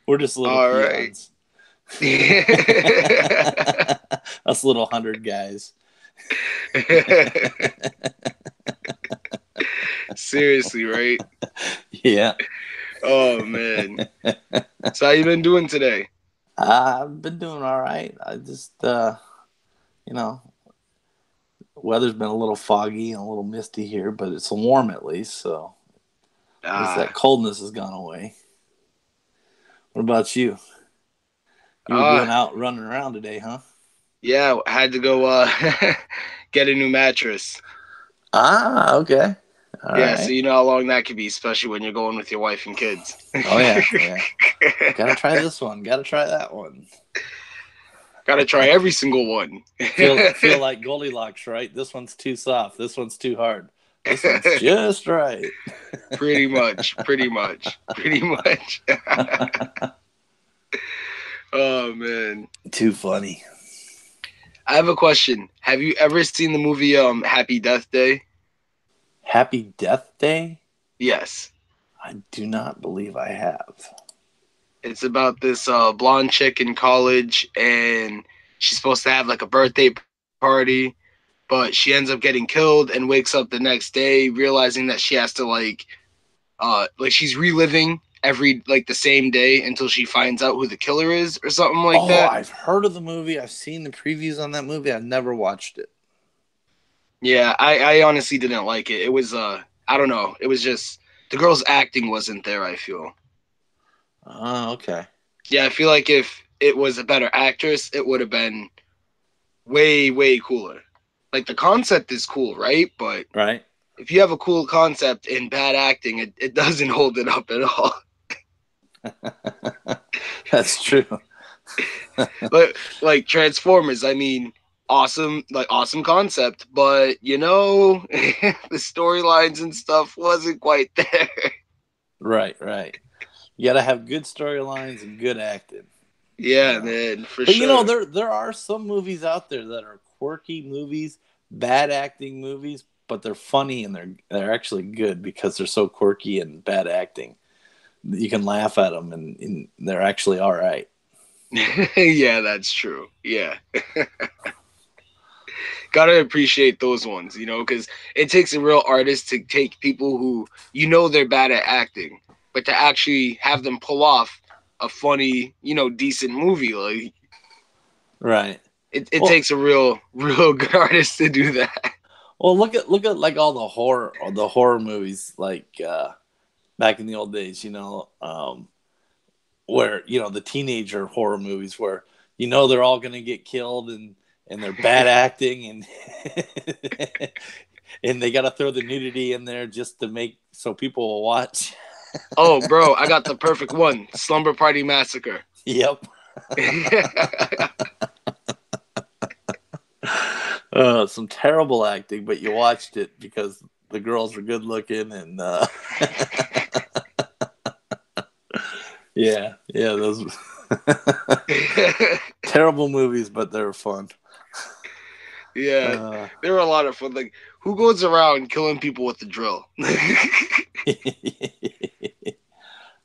We're just little All right. peons. Us little 100 guys. Seriously, right? Yeah. Oh man. So how you been doing today? I've been doing all right. I just, you know, weather's been a little foggy and a little misty here, but it's warm at least. So at least that Ah, coldness has gone away. What about you? You were ah, doing out running around today, huh? yeah. I had to go get a new mattress. Ah, okay. All Yeah, so right. you know how long that could be, especially when you're going with your wife and kids. Oh yeah, yeah. Gotta try this one. Gotta try that one. Gotta try every single one. Feel like Goldilocks, right? This one's too soft. This one's too hard. This one's just right. Pretty much, pretty much, pretty much. Oh man. Too funny. I have a question. Have you ever seen the movie Happy Death Day? Happy Death Day? Yes. I do not believe I have. It's about this blonde chick in college, and she's supposed to have like a birthday party, but she ends up getting killed and wakes up the next day realizing that she has to like she's reliving every like the same day until she finds out who the killer is or something like Oh, that. I've heard of the movie. I've seen the previews on that movie. I've never watched it. Yeah, I honestly didn't like it. It was I don't know. It was just the girl's acting wasn't there, I feel. Oh, okay. Yeah, I feel like if it was a better actress, it would have been way cooler. Like the concept is cool, right? But Right? if you have a cool concept in bad acting, it doesn't hold it up at all. That's true. But like Transformers, I mean, awesome concept, but the storylines and stuff wasn't quite there. Right, right. You gotta have good storylines and good acting. You Yeah, know. man, for But sure. there are some movies out there that are quirky movies, bad acting movies, but they're funny and they're actually good because they're so quirky and bad acting. You can laugh at them and they're actually all right. Yeah, that's true. Yeah. Gotta appreciate those ones, because it takes a real artist to take people who they're bad at acting, but to actually have them pull off a funny, decent movie. Like Right. it Well, takes a real good artist to do that. look at like all the horror movies like back in the old days, where the teenager horror movies where they're all going to get killed and they're bad acting and and they got to throw the nudity in there just to make so people will watch. Oh, bro, I got the perfect one: Slumber Party Massacre. Yep. Some terrible acting, but you watched it because the girls are good looking and yeah, those terrible movies, but they were fun. Yeah, Uh, they were a lot of fun. Like, who goes around killing people with the drill?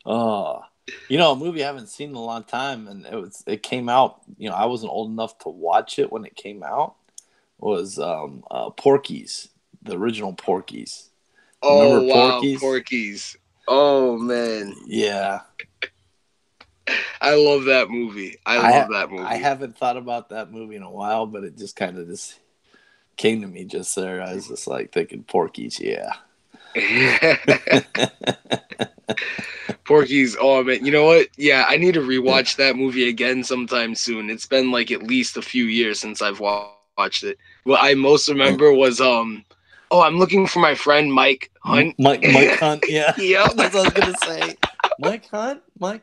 oh, a movie I haven't seen in a long time, and it came out. I wasn't old enough to watch it when it came out. Was Porky's, the original Porky's? Remember Oh wow, Porky's? Porky's. Oh man, Yeah, I love that movie. I love that I movie. haven't thought about that movie in a while, but it just kind of just came to me just there. I was just like thinking Porky's, yeah. Porky's. Oh man, you know what? Yeah, I need to rewatch that movie again sometime soon. It's been like at least a few years since I've watched it. What I most remember was oh, I'm looking for my friend Mike Hunt. Mike Hunt, yeah. Yep. That's what I was gonna say. Mike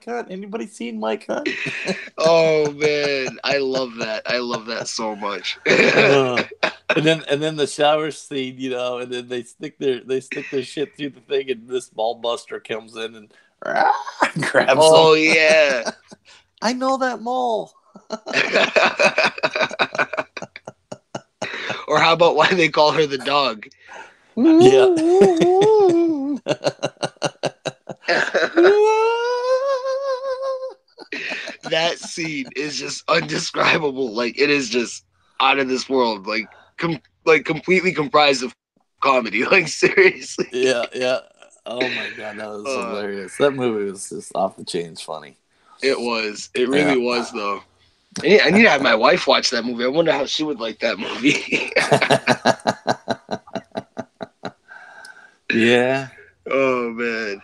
Hunt. Anybody seen Mike Hunt? Oh man, I love that. I love that so much. uh, and then the shower scene, and then they stick their shit through the thing, and this ball buster comes in and grabs them. Oh yeah. I know that mole. Or how about why they call her the dog? Yeah. That scene is just undescribable. Like it is just out of this world. Like completely comprised of comedy. Like seriously. Yeah, yeah. Oh my god, that was Uh, hilarious. That movie was just off the chains funny. it was. It Yeah. really was though. I need to have my wife watch that movie. I wonder how she would like that movie. Yeah. Oh man.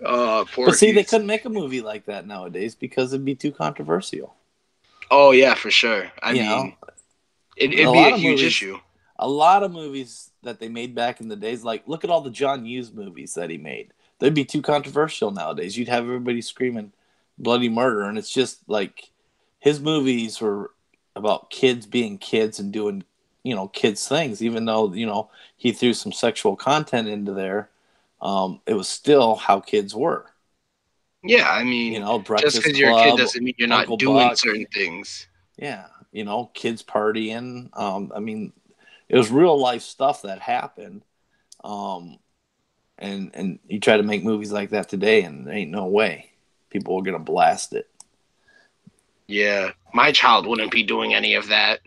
Oh, But see, they Porky's. couldn't make a movie like that nowadays because it'd be too controversial. Oh yeah, for sure. I You mean, know, it'd a be a lot of huge movies, issue. a lot of movies that they made back in the days, like look at all the John Hughes movies that he made. They'd be too controversial nowadays. You'd have everybody screaming bloody murder, and it's just like his movies were about kids being kids and doing, kids things. Even though he threw some sexual content into there, it was still how kids were. Yeah, I mean, just Breakfast because you're a kid Club, doesn't mean you're Uncle not doing Buck. certain things. Yeah, kids partying. I mean, it was real life stuff that happened. Um, and you try to make movies like that today, and there ain't no way people are gonna blast it. Yeah, my child wouldn't be doing any of that.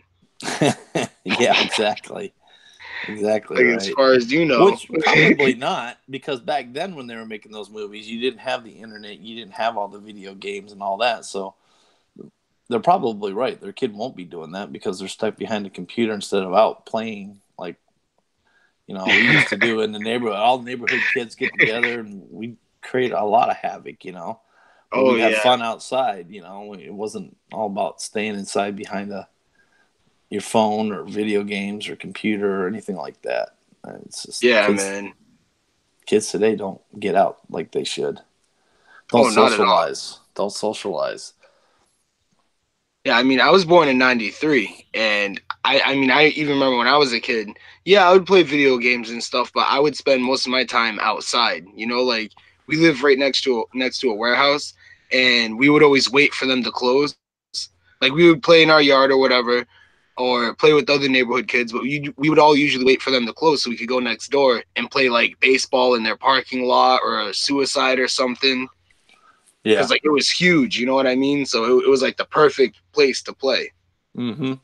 Yeah, exactly Like as right. far as you know. Which probably not, because back then when they were making those movies, you didn't have the internet, you didn't have all the video games and all that. So they're probably right. Their kid won't be doing that because they're stuck behind a computer instead of out playing like we used to do in the neighborhood. All the neighborhood kids get together and we create a lot of havoc. But Oh we'd have yeah, fun outside. It wasn't all about staying inside behind your phone or video games or computer or anything like that. It's just yeah, kids. man. Kids today don't get out like they should. Don't Oh, not at all. socialize. Don't socialize. Yeah, I mean, I was born in '93, and I mean, I even remember when I was a kid. Yeah, I would play video games and stuff, but I would spend most of my time outside. Like we live right next to a warehouse, and we would always wait for them to close. Like we would play in our yard or whatever, or play with other neighborhood kids, but we would all usually wait for them to close so we could go next door and play like baseball in their parking lot or a suicide or something. Yeah. Because like it was huge, you know what I mean? So it was like the perfect place to play. Mm-hmm.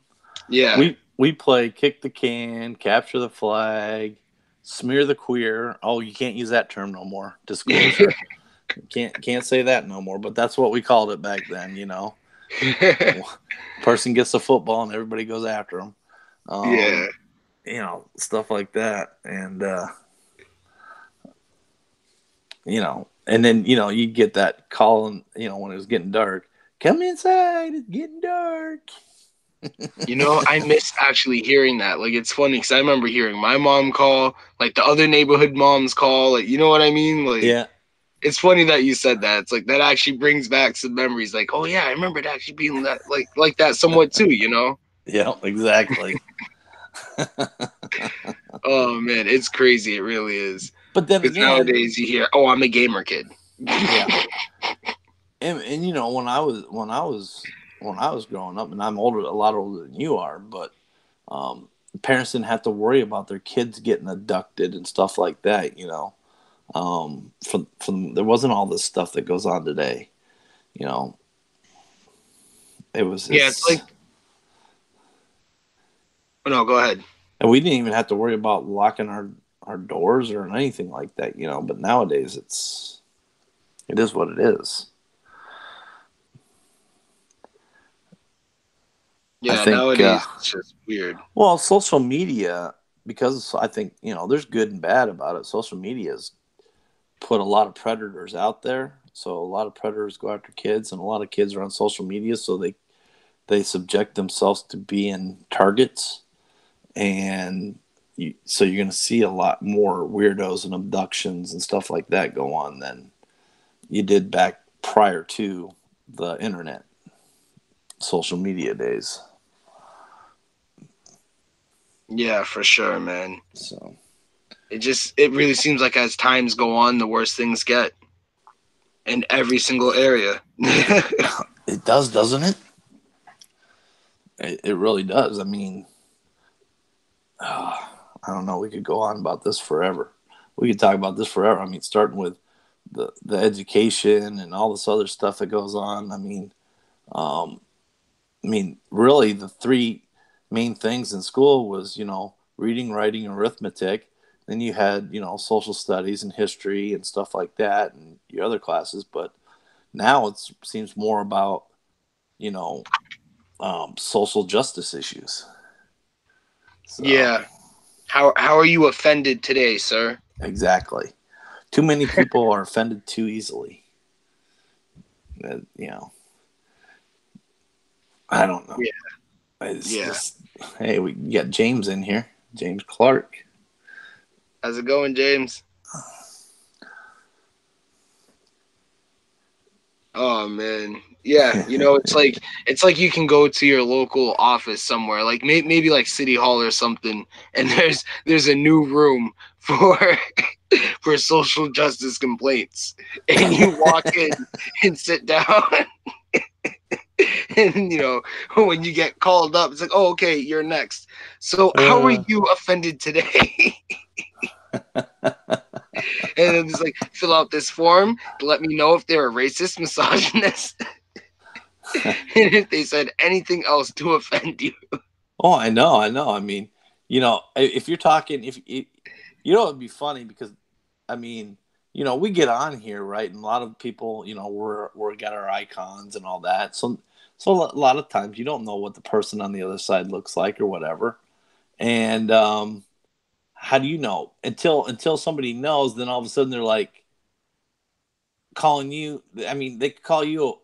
Yeah. We play kick the can, capture the flag, smear the queer. Oh, you can't use that term no more. Disclosure. Can't say that no more. But that's what we called it back then. Person gets the football and everybody goes after them. Yeah. Stuff like that, and and then you get that call, when it was getting dark. Come inside. It's getting dark. I miss actually hearing that. Like it's funny because I remember hearing my mom call, like the other neighborhood moms call. Like you know what I mean? Like Yeah. it's funny that you said that. It's like that actually brings back some memories. Like oh yeah, I remember it actually being that like that somewhat too. Yeah. Exactly. Oh man, it's crazy. It really is. But then Because again, nowadays you hear, "Oh, I'm a gamer kid." yeah, and when I was growing up, and I'm older, a lot older than you are, but parents didn't have to worry about their kids getting abducted and stuff like that. From there wasn't all this stuff that goes on today. You know, it was Yeah, it's it's like. Oh, no, go ahead. and we didn't even have to worry about locking our doors or anything like that. But nowadays it is what it is. I Yeah, think. nowadays it's just weird. Well, social media, because I think, there's good and bad about it. Social media has put a lot of predators out there. So a lot of predators go after kids, and a lot of kids are on social media. So they subject themselves to being targets. And so you're going to see a lot more weirdos and abductions and stuff like that go on than you did back prior to the internet, social media days. Yeah, for sure, man. So It really seems like as times go on, the worse things get in every single area. it does, doesn't it? It really does. I mean, I don't know. We could go on about this forever. we could talk about this forever. I mean, starting with the education and all this other stuff that goes on. I mean, really, the three main things in school was, reading, writing, and arithmetic. Then you had, social studies and history and stuff like that, and your other classes. But now it seems more about, you know, social justice issues. So Yeah. How are you offended today, sir? exactly, too many people are offended too easily. You know, I don't know. Yeah. It's Yeah. just, hey, we got James in here, James Clark. How's it going, James? Oh man. Yeah, it's like you can go to your local office somewhere, like maybe like City Hall or something, and there's a new room for for social justice complaints, and you walk in and sit down, and when you get called up, it's like, oh, okay, you're next. So how are uh, you offended today? And then it's like, fill out this form to let me know if they're a racist, misogynist, and if they said anything else to offend you. oh, I know, I know. I mean, if you're talking, if it'd be funny because, I mean, we get on here, right, and a lot of people, we're got our icons and all that. So a lot of times you don't know what the person on the other side looks like or whatever, and how do you know until somebody knows? Then all of a sudden they're like calling you. I mean, they call you,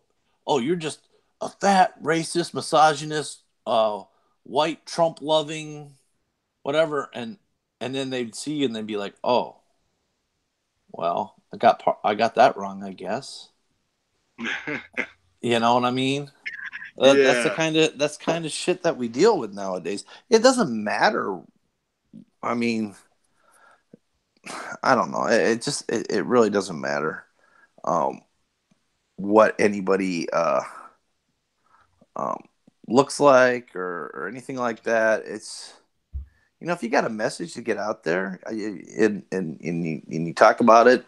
oh, you're just a fat, racist, misogynist, white, Trump loving, whatever, and then they'd see you and they'd be like, oh, well, I got that wrong, I guess. You know what I mean? Yeah. That's kind of shit that we deal with nowadays. It doesn't matter. I mean, I don't know. It really doesn't matter um, what anybody um, looks like or anything like that. It's if you got a message to get out there and you talk about it,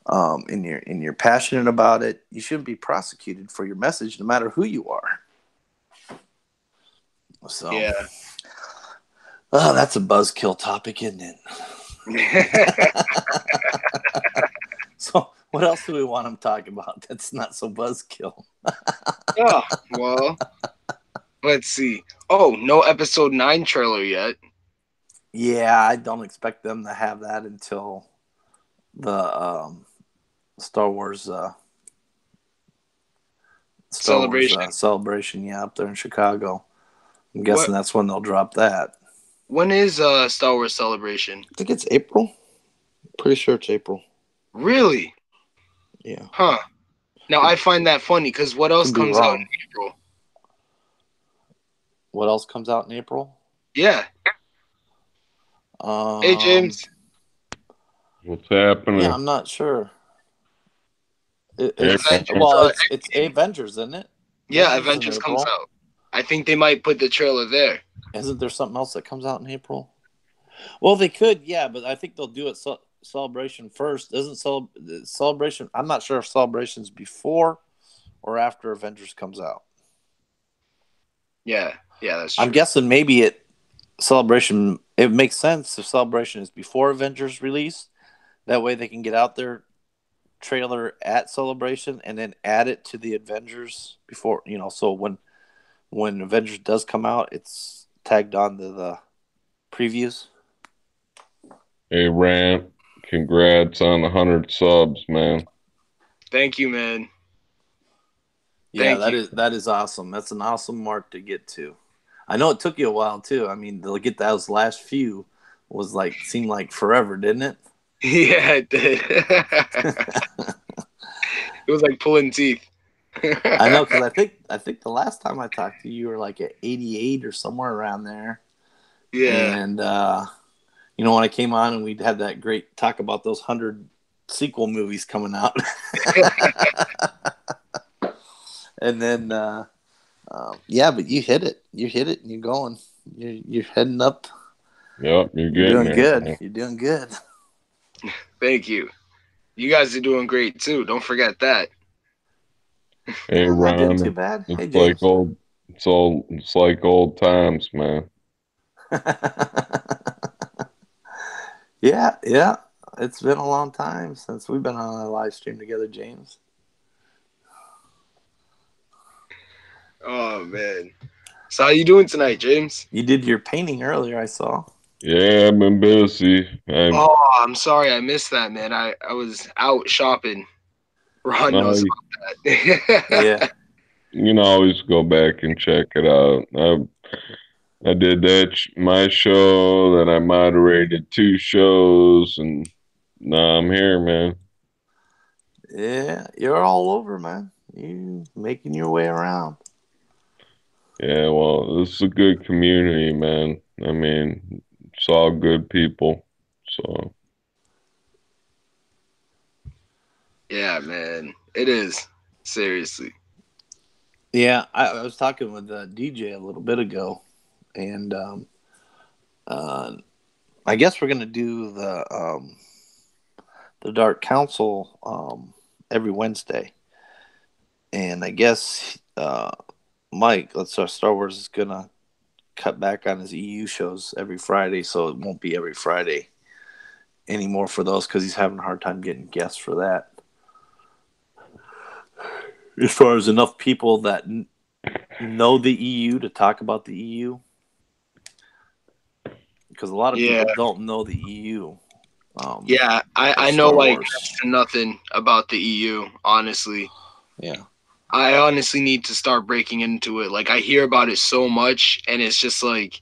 and you're passionate about it, you shouldn't be prosecuted for your message, no matter who you are. So, Yeah. that's a buzzkill topic, isn't it? So, what else do we want to talk about that's not so buzzkill? Oh, well, let's see. Oh, no episode 9 trailer yet. Yeah, I don't expect them to have that until the Star Wars Celebration. celebration. Yeah, up there in Chicago. I'm What guessing that's when they'll drop that. when is Star Wars Celebration? I think it's April. Pretty sure it's April. Really? Yeah. Huh. Now I find that funny because what else Could be comes out in wrong. April? What else comes out in April? Yeah. Hey Um, James. What's happening? yeah, I'm not sure. Avengers. It's Avengers, isn't it? Yeah, Avengers is in Avengers comes April. out. I think they might put the trailer there. Isn't there something else that comes out in April? Well, they could, yeah, but I think they'll do it Celebration first. Isn't Celebration? I'm not sure if Celebration's before or after Avengers comes out. Yeah, that's true. I'm guessing maybe Celebration. It makes sense if Celebration is before Avengers release. That way they can get out their trailer at Celebration and then add it to the Avengers before. So when Avengers does come out, it's tagged on to the previews. Hey, RANT, congrats on 100 subs, man. Thank you, man. Yeah, Thank you. that is awesome. That's an awesome mark to get to. I know it took you a while too. I mean, to get those last few seemed like forever, didn't it? Yeah, it did. It was like pulling teeth. I know because I think the last time I talked to you, you were like at 88 or somewhere around there. Yeah. And when I came on and we'd had that great talk about those 100 sequel movies coming out, and then yeah, but you hit it, and you're going, you're heading up. Yep, you're You're getting doing there. good. Man. You're doing good. Thank you. You guys are doing great too. Don't forget that. Hey, I'm not doing too Ron, bad. it's Hey, like James. old, it's like old times, man. Yeah, yeah. It's been a long time since we've been on a live stream together, James. Oh man. So how you doing tonight, James? You did your painting earlier, I saw. Yeah, I've been busy. Oh, I'm sorry I missed that, man. I was out shopping. Ron No, knows about that. Yeah. you can always go back and check it out. I did that my show, then I moderated two shows, and now I'm here, man. Yeah, you're all over, man. You making your way around. Yeah, well, this is a good community, man. I mean, it's all good people. So, Yeah, man. It is. Seriously. Yeah, I was talking with DJ a little bit ago, and uh, I guess we're gonna do the Dark Council every Wednesday, and I guess Mike, let's our Star Wars is gonna cut back on his EU shows every Friday, so it won't be every Friday anymore for those because he's having a hard time getting guests for that. As far as enough people that know the EU to talk about the EU, because a lot of Yeah. people don't know the EU. Yeah. Of I know Star like Wars. next to nothing about the EU, honestly. Yeah. I honestly need to start breaking into it. Like I hear about it so much and it's just like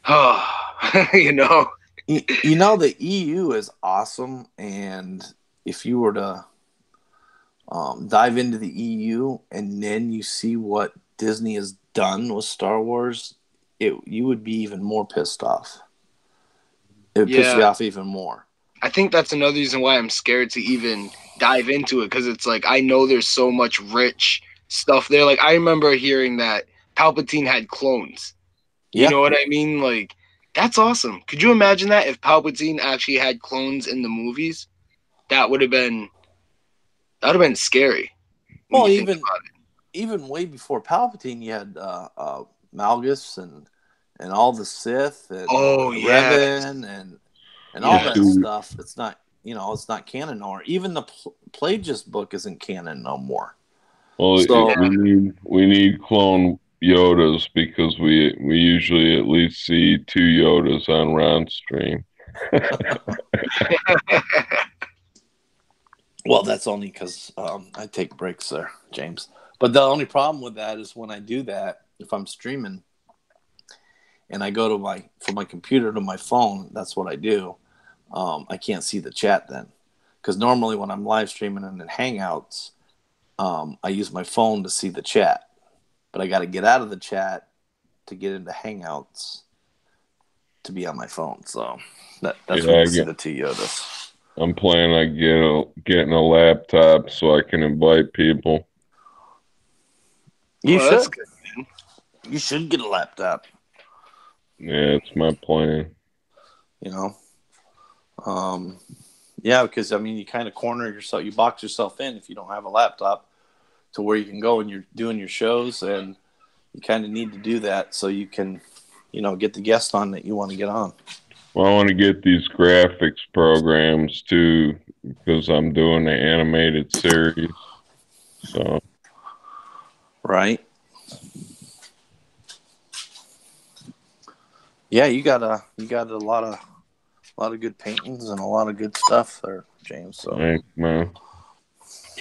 oh you know. You know, the EU is awesome, and if you were to dive into the EU and then you see what Disney has done with Star Wars, you would be even more pissed off. It would piss Yeah. you off even more. I think that's another reason why I'm scared to even dive into it because it's like I know there's so much rich stuff there. Like I remember hearing that Palpatine had clones. You Yeah. know what I mean? Like that's awesome. Could you imagine that if Palpatine actually had clones in the movies? That would have been scary when Well, you think even about it. even way before Palpatine, you had Malgus and all the Sith and Oh yeah, Revan and all you that yes. see, stuff. It's not it's not canon no more. Even the Plagueis book isn't canon no more. well, So we need clone Yodas because we usually at least see two Yodas on round stream. well, that's only because I take breaks there, James. But the only problem with that is when I do that, if I'm streaming and I go to from my computer to my phone, that's what I do. I can't see the chat then, because normally when I'm live streaming and in Hangouts, I use my phone to see the chat, but I got to get out of the chat to get into Hangouts to be on my phone. So that's where Yeah, you see the two Yodas. I'm planning on getting a laptop so I can invite people. You Oh, that's should. good. You should get a laptop. Yeah, it's my plan. You know. Yeah, because I mean, you kind of corner yourself, you box yourself in if you don't have a laptop to where you can go and you're doing your shows, and you kind of need to do that so you can, get the guest on that you want to get on. Well, I want to get these graphics programs too because I'm doing the animated series. So Right. Yeah, you got a lot of good paintings and a lot of good stuff there, James. So thanks, man.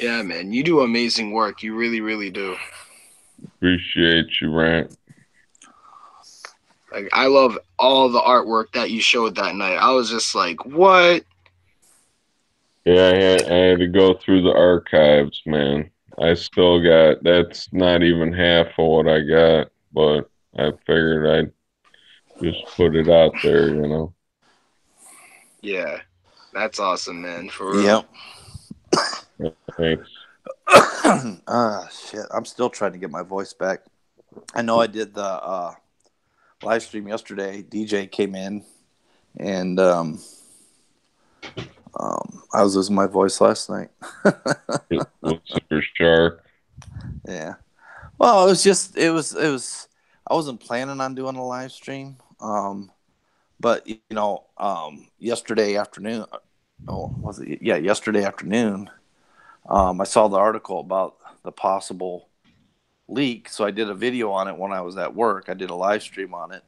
Yeah, man, you do amazing work. You really, really do. Appreciate you, Rant. Like I love all the artwork that you showed that night. I was just like, what? Yeah, I had to go through the archives, man. I still got that's not even half of what I got, but I figured I'd just put it out there. Yeah, that's awesome, man. For real. yep. Thanks. Shit. I'm still trying to get my voice back. I know I did the live stream yesterday. DJ came in and I was losing my voice last night. Lucifer Shark. Yeah. Well, it was. I wasn't planning on doing a live stream. But yesterday afternoon. Oh, was it? Yeah, yesterday afternoon. I saw the article about the possible leak, so I did a video on it when I was at work. I did a live stream on it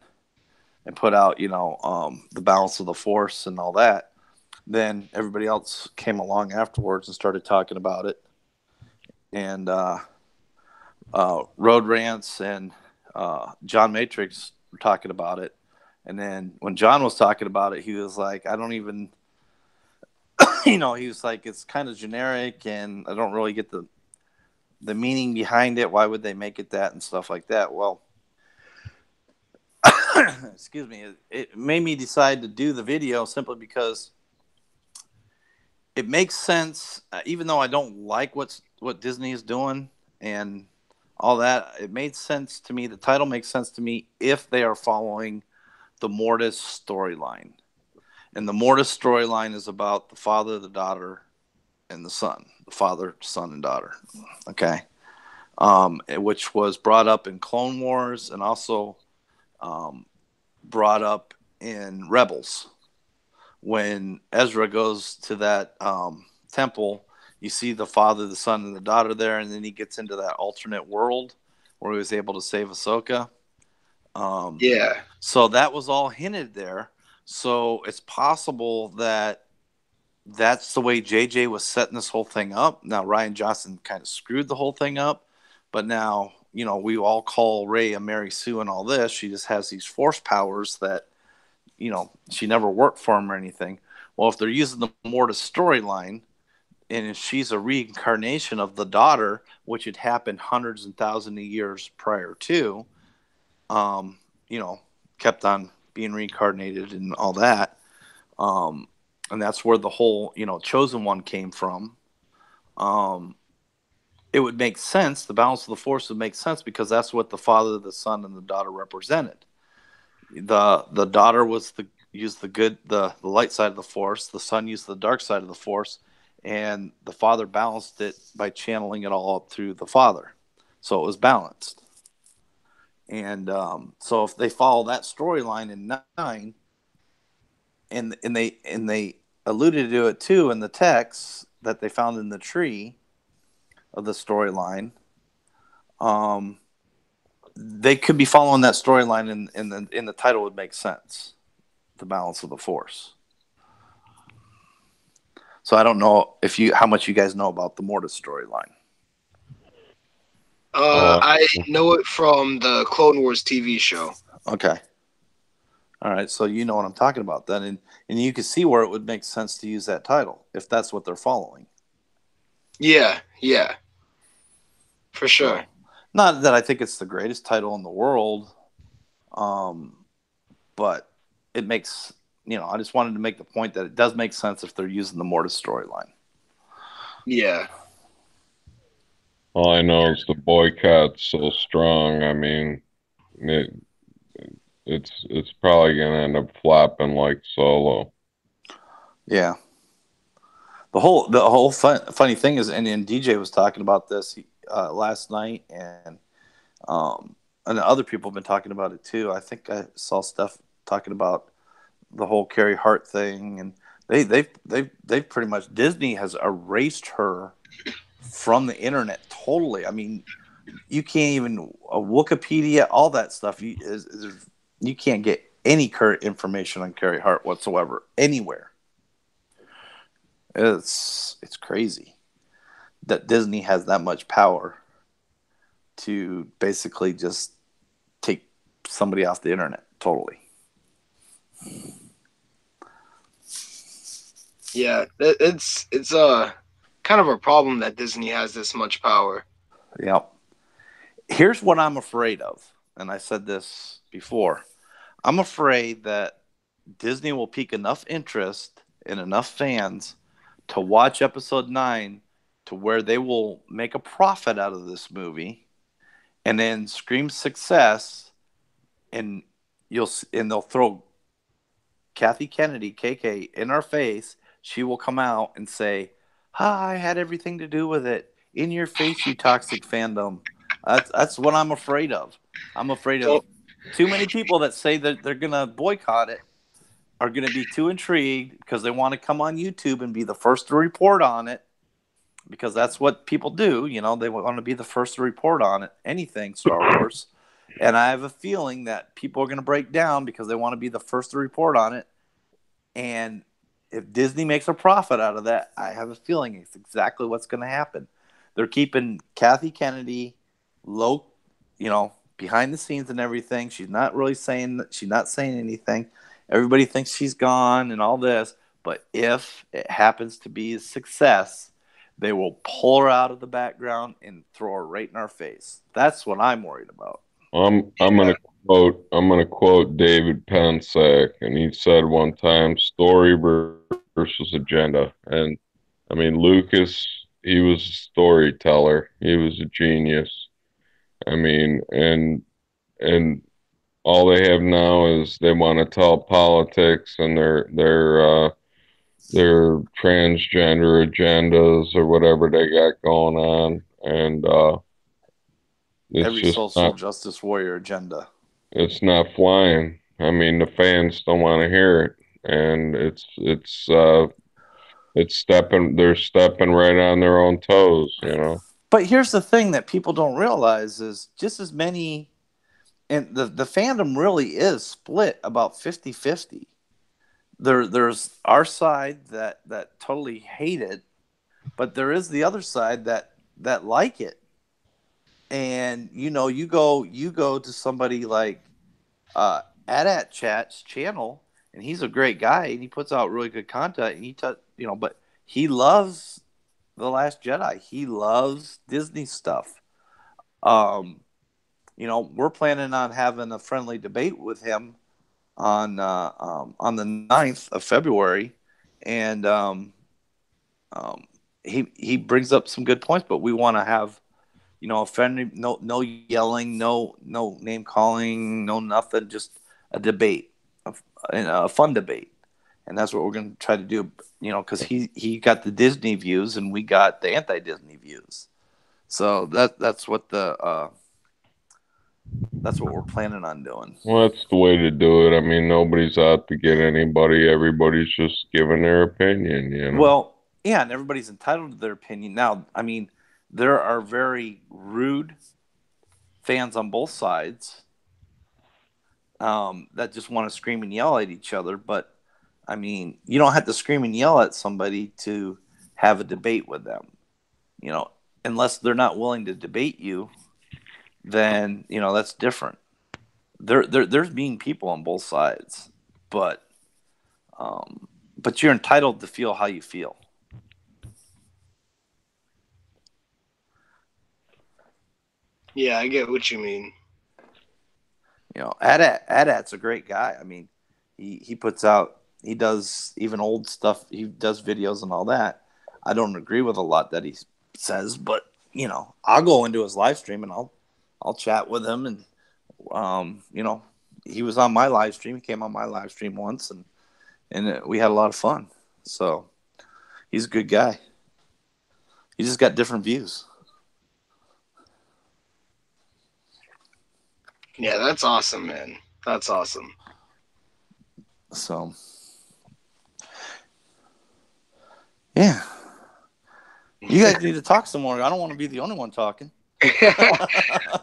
and put out, the balance of the force and all that. Then everybody else came along afterwards and started talking about it. And Road Rants and John Matrix were talking about it. And then when John was talking about it, he was like, I don't even, he was like, it's kind of generic and I don't really get the meaning behind it. Why would they make it that and stuff like that? Well, excuse me, it made me decide to do the video simply because it makes sense, even though I don't like what Disney is doing and all that. It made sense to me. The title makes sense to me if they are following the Mortis storyline, and the Mortis storyline is about the father, the daughter, and the son. The father, son, and daughter. Okay, which was brought up in Clone Wars and also brought up in Rebels. When Ezra goes to that temple, you see the father, the son, and the daughter there, and then he gets into that alternate world where he was able to save Ahsoka. Yeah. So that was all hinted there. So it's possible that that's the way JJ was setting this whole thing up. Now Rian Johnson kind of screwed the whole thing up, but now we all call Rey a Mary Sue and all this. She just has these force powers that she never worked for him or anything. Well, if they're using the Mortis storyline, and she's a reincarnation of the daughter, which had happened hundreds and thousands of years prior to, kept on being reincarnated and all that. And that's where the whole, chosen one came from. It would make sense. The balance of the force would make sense because that's what the father, the son, and the daughter represented. The daughter used the light side of the force. The son used the dark side of the force, and the father balanced it by channeling it all up through the father, so it was balanced. And so if they follow that storyline in 9, and they alluded to it too in the text that they found in the tree of the storyline, they could be following that storyline, and in the title would make sense. The balance of the force. So I don't know how much you guys know about the Mortis storyline. I know it from the Clone Wars TV show. Okay. All right, so you know what I'm talking about then, and you can see where it would make sense to use that title if that's what they're following. Yeah, for sure. So, not that I think it's the greatest title in the world, but it makes I just wanted to make the point that it does make sense if they're using the Mortis storyline. Yeah. All I know is the boycott's so strong. I mean, it's probably gonna end up flopping like Solo. Yeah. The whole funny thing is, and DJ was talking about this last night, and other people have been talking about it too. I think I saw stuff talking about the whole Carrie Hart thing, and they've pretty much, Disney has erased her from the internet totally. I mean, you can't even Wikipedia, all that stuff. You can't get any current information on Carrie Hart whatsoever anywhere. It's crazy that Disney has that much power to basically just take somebody off the internet totally. Yeah, it's kind of a problem that Disney has this much power. Yep. Here's what I'm afraid of, and I said this before. I'm afraid that Disney will pique enough interest and enough fans to watch episode 9 to where they will make a profit out of this movie and then scream success, and they'll throw Kathy Kennedy, KK, in our face she will come out and say, "Hi, I had everything to do with it. In your face, you toxic fandom." That's what I'm afraid of. I'm afraid of Well, too many people that say that they're gonna boycott it are gonna be too intrigued because they want to come on YouTube and be the first to report on it, because that's what people do. They want to be the first to report on it, anything Star Wars. And I have a feeling that people are going to break down because they want to be the first to report on it. And if Disney makes a profit out of that, I have a feeling it's exactly what's going to happen. They're keeping Kathy Kennedy low, behind the scenes and everything. She's not saying anything. Everybody thinks she's gone and all this. But if it happens to be a success, they will pull her out of the background and throw her right in our face. That's what I'm worried about. I'm gonna quote David Pensack, and he said one time, "Story versus agenda." And I mean, Lucas, he was a storyteller. He was a genius. I mean, and all they have now is they want to tell politics and their transgender agendas or whatever they got going on, and it's Every just social not justice warrior agenda. it's not flying. I mean, the fans don't want to hear it, and it's stepping. They're stepping right on their own toes, you know. But here's the thing that people don't realize is just as many, and the fandom really is split about 50-50. There's our side that totally hate it, but there is the other side that like it. And you go to somebody like Adat Chat's channel, and he's a great guy, and he puts out really good content, and but he loves The Last Jedi. He loves Disney stuff. We're planning on having a friendly debate with him on the 9th of February, and he brings up some good points, but we want to have a friendly, no yelling, no name calling, no nothing, just a debate, a fun debate, and that's what we're going to try to do. Because he got the Disney views and we got the anti-Disney views, so that's what we're planning on doing. Well, that's the way to do it. I mean, nobody's out to get anybody. Everybody's just giving their opinion, you know. Well, yeah, and everybody's entitled to their opinion. Now, I mean, there are very rude fans on both sides that just want to scream and yell at each other. But, I mean, you don't have to scream and yell at somebody to have a debate with them. Unless they're not willing to debate you, then, that's different. There's mean people on both sides, but you're entitled to feel how you feel. Yeah, I get what you mean. Adat's a great guy. I mean, he does even old stuff. He does videos and all that. I don't agree with a lot that he says, but I'll go into his live stream and I'll chat with him, and he was on my live stream. He came on my live stream once, and we had a lot of fun. So he's a good guy. He just got different views. Yeah, that's awesome, man. That's awesome. So, yeah. You guys need to talk some more. I don't want to be the only one talking.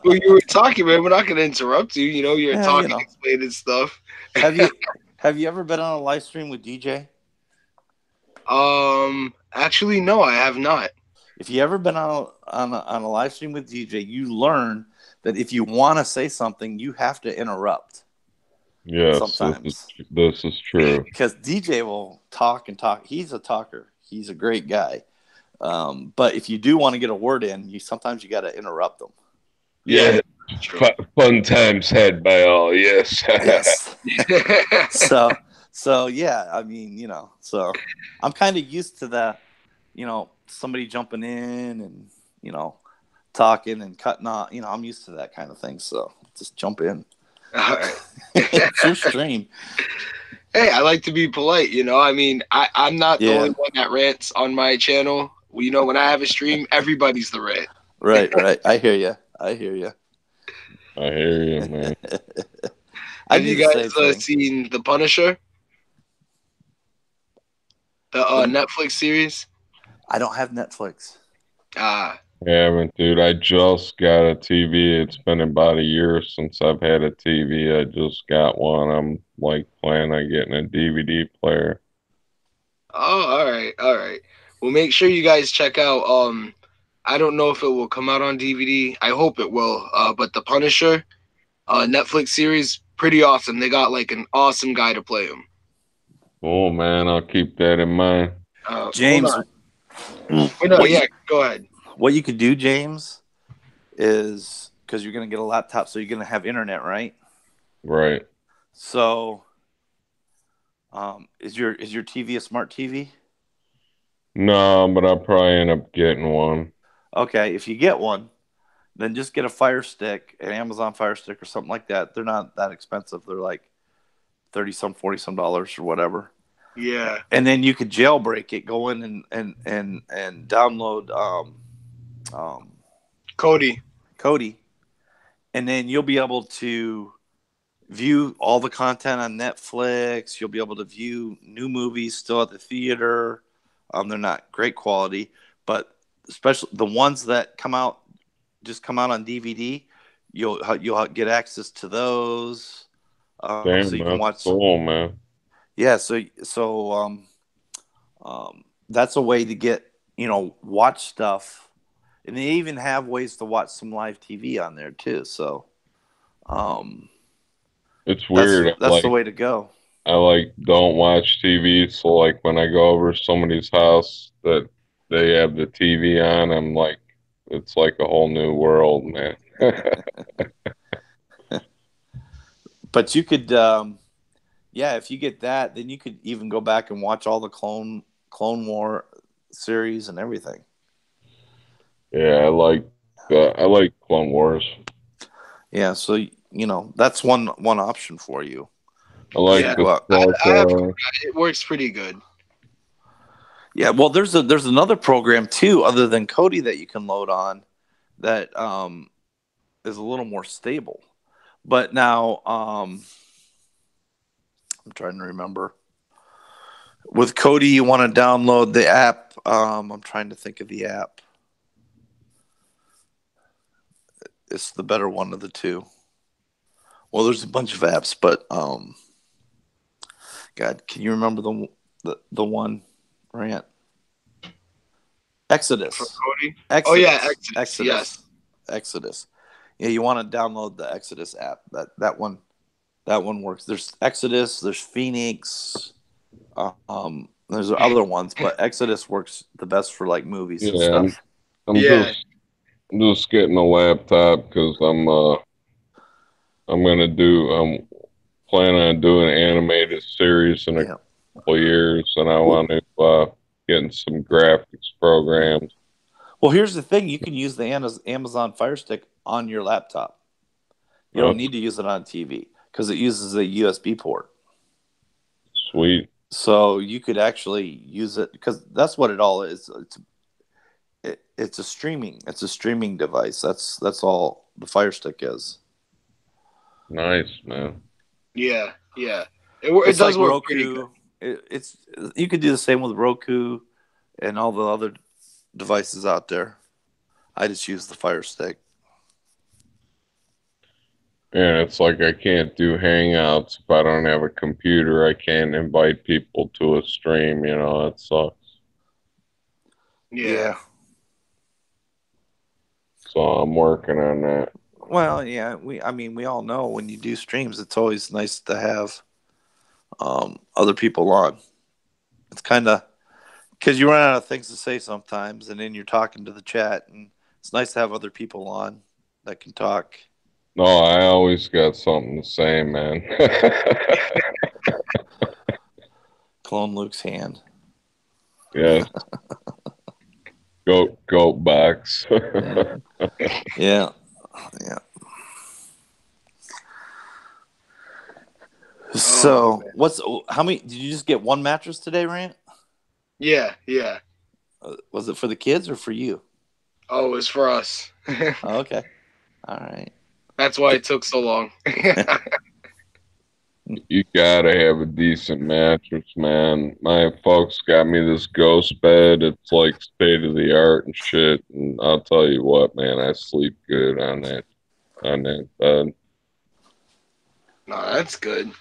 Well, you were talking, man. We're not going to interrupt you. You're talking, explaining stuff. Have you ever been on a live stream with DJ? Actually, no, I have not. If you ever been on a live stream with DJ, you learn that if you want to say something, you have to interrupt. Yes, sometimes this is true. Because DJ will talk and talk. He's a talker. He's a great guy. But if you do want to get a word in, sometimes you got to interrupt them. Yeah. Fun times had by all. Yes. Yes. So yeah, I mean, so I'm kind of used to that, somebody jumping in and, talking and cutting off, I'm used to that kind of thing. So just jump in. All right. It's your stream. Hey, I like to be polite, you know. I mean, I'm not the Yeah, only one that rants on my channel. You know, when I have a stream, everybody's the rant. right, right. I hear you. I hear you. I hear you, man. I Have do you the same guys thing. seen The Punisher, the The Netflix series? I don't have Netflix. Ah, I haven't, dude. I just got a TV. It's been about a year since I've had a TV. I just got one. I'm like planning on getting a DVD player. oh, all right, all right. Well, make sure you guys check out. I don't know if it will come out on DVD. I hope it will. But The Punisher, Netflix series, pretty awesome. They got like an awesome guy to play him. Oh man, I'll keep that in mind. Hold James, on. Wait, no, what you yeah, go ahead. what you could do, James, is because you're going to get a laptop, so you're going to have internet, right? Right. So, is your TV a smart TV? No, but I'll probably end up getting one. Okay, if you get one, then just get a Fire Stick, an Amazon Fire Stick or something like that. They're not that expensive. They're like 30 some, 40 some dollars or whatever. Yeah, And then you could jailbreak it, go in and download um, Cody. Kodi, and then you'll be able to view all the content on Netflix. You'll be able to view new movies still at the theater. They're not great quality, but especially the ones that come out on DVD. You'll get access to those, so Damn, you can that's watch. cool, man. Yeah, that's a way to get watch stuff, and they even have ways to watch some live TV on there too. So um, It's that's weird. that's the way to go. I like don't watch TV, so like when I go over to somebody's house that they have the TV on, I'm like, it's like a whole new world, man. But you could, yeah, if you get that, then you could even go back and watch all the Clone War series and everything. Yeah, I like Clone Wars. Yeah, so that's one option for you. I Is to like Yeah, the go out. I have. Star. It works pretty good. Yeah, well, there's another program too, other than Kodi, that you can load on that is a little more stable. But now I'm trying to remember. With Kodi, you want to download the app. I'm trying to think of the app. It's the better one of the two. Well, there's a bunch of apps, but God, can you remember the one rant? For Exodus. Cody. Oh yeah, Exodus. Exodus. Yes. Exodus. Exodus. Yeah, you want to download the Exodus app. That one works. There's Exodus. There's Phoenix. There's other ones, but Exodus works the best for like movies and Yeah, stuff. I'm Yeah. just getting a laptop because I'm gonna do plan on doing an animated series in a Yeah. couple of years, and I Well, want to get in some graphics programs. well, here's the thing: you can use the Amazon Fire Stick on your laptop. You don't That's need to use it on TV because it uses a USB port. sweet. So you could actually use it because that's what it all is. It's a streaming device. That's all the Fire Stick is. Nice, man. Yeah. Yeah. It It's does like work pretty good. Roku. It's you could do the same with Roku and all the other devices out there. I just use the Fire Stick. And it's like I can't do Hangouts if I don't have a computer. I can't invite people to a stream, it sucks. Yeah. Yeah. So I'm working on that. Well, yeah. We all know when you do streams, it's always nice to have other people on. It's kind of because you run out of things to say sometimes, and then you're talking to the chat, and it's nice to have other people on that can talk. No, I always got something to say, man. Clone Luke's hand. Yeah, goat box. Yeah, yeah, yeah. So, how many did you just get one mattress today, Rant? Yeah. Was it for the kids or for you? Oh, it's for us. Oh, okay. All right. That's why it took so long. You gotta have a decent mattress, man. My folks got me this ghost bed. It's like state of the art and shit. And I'll tell you what, man, I sleep good on that bed. No, that's good.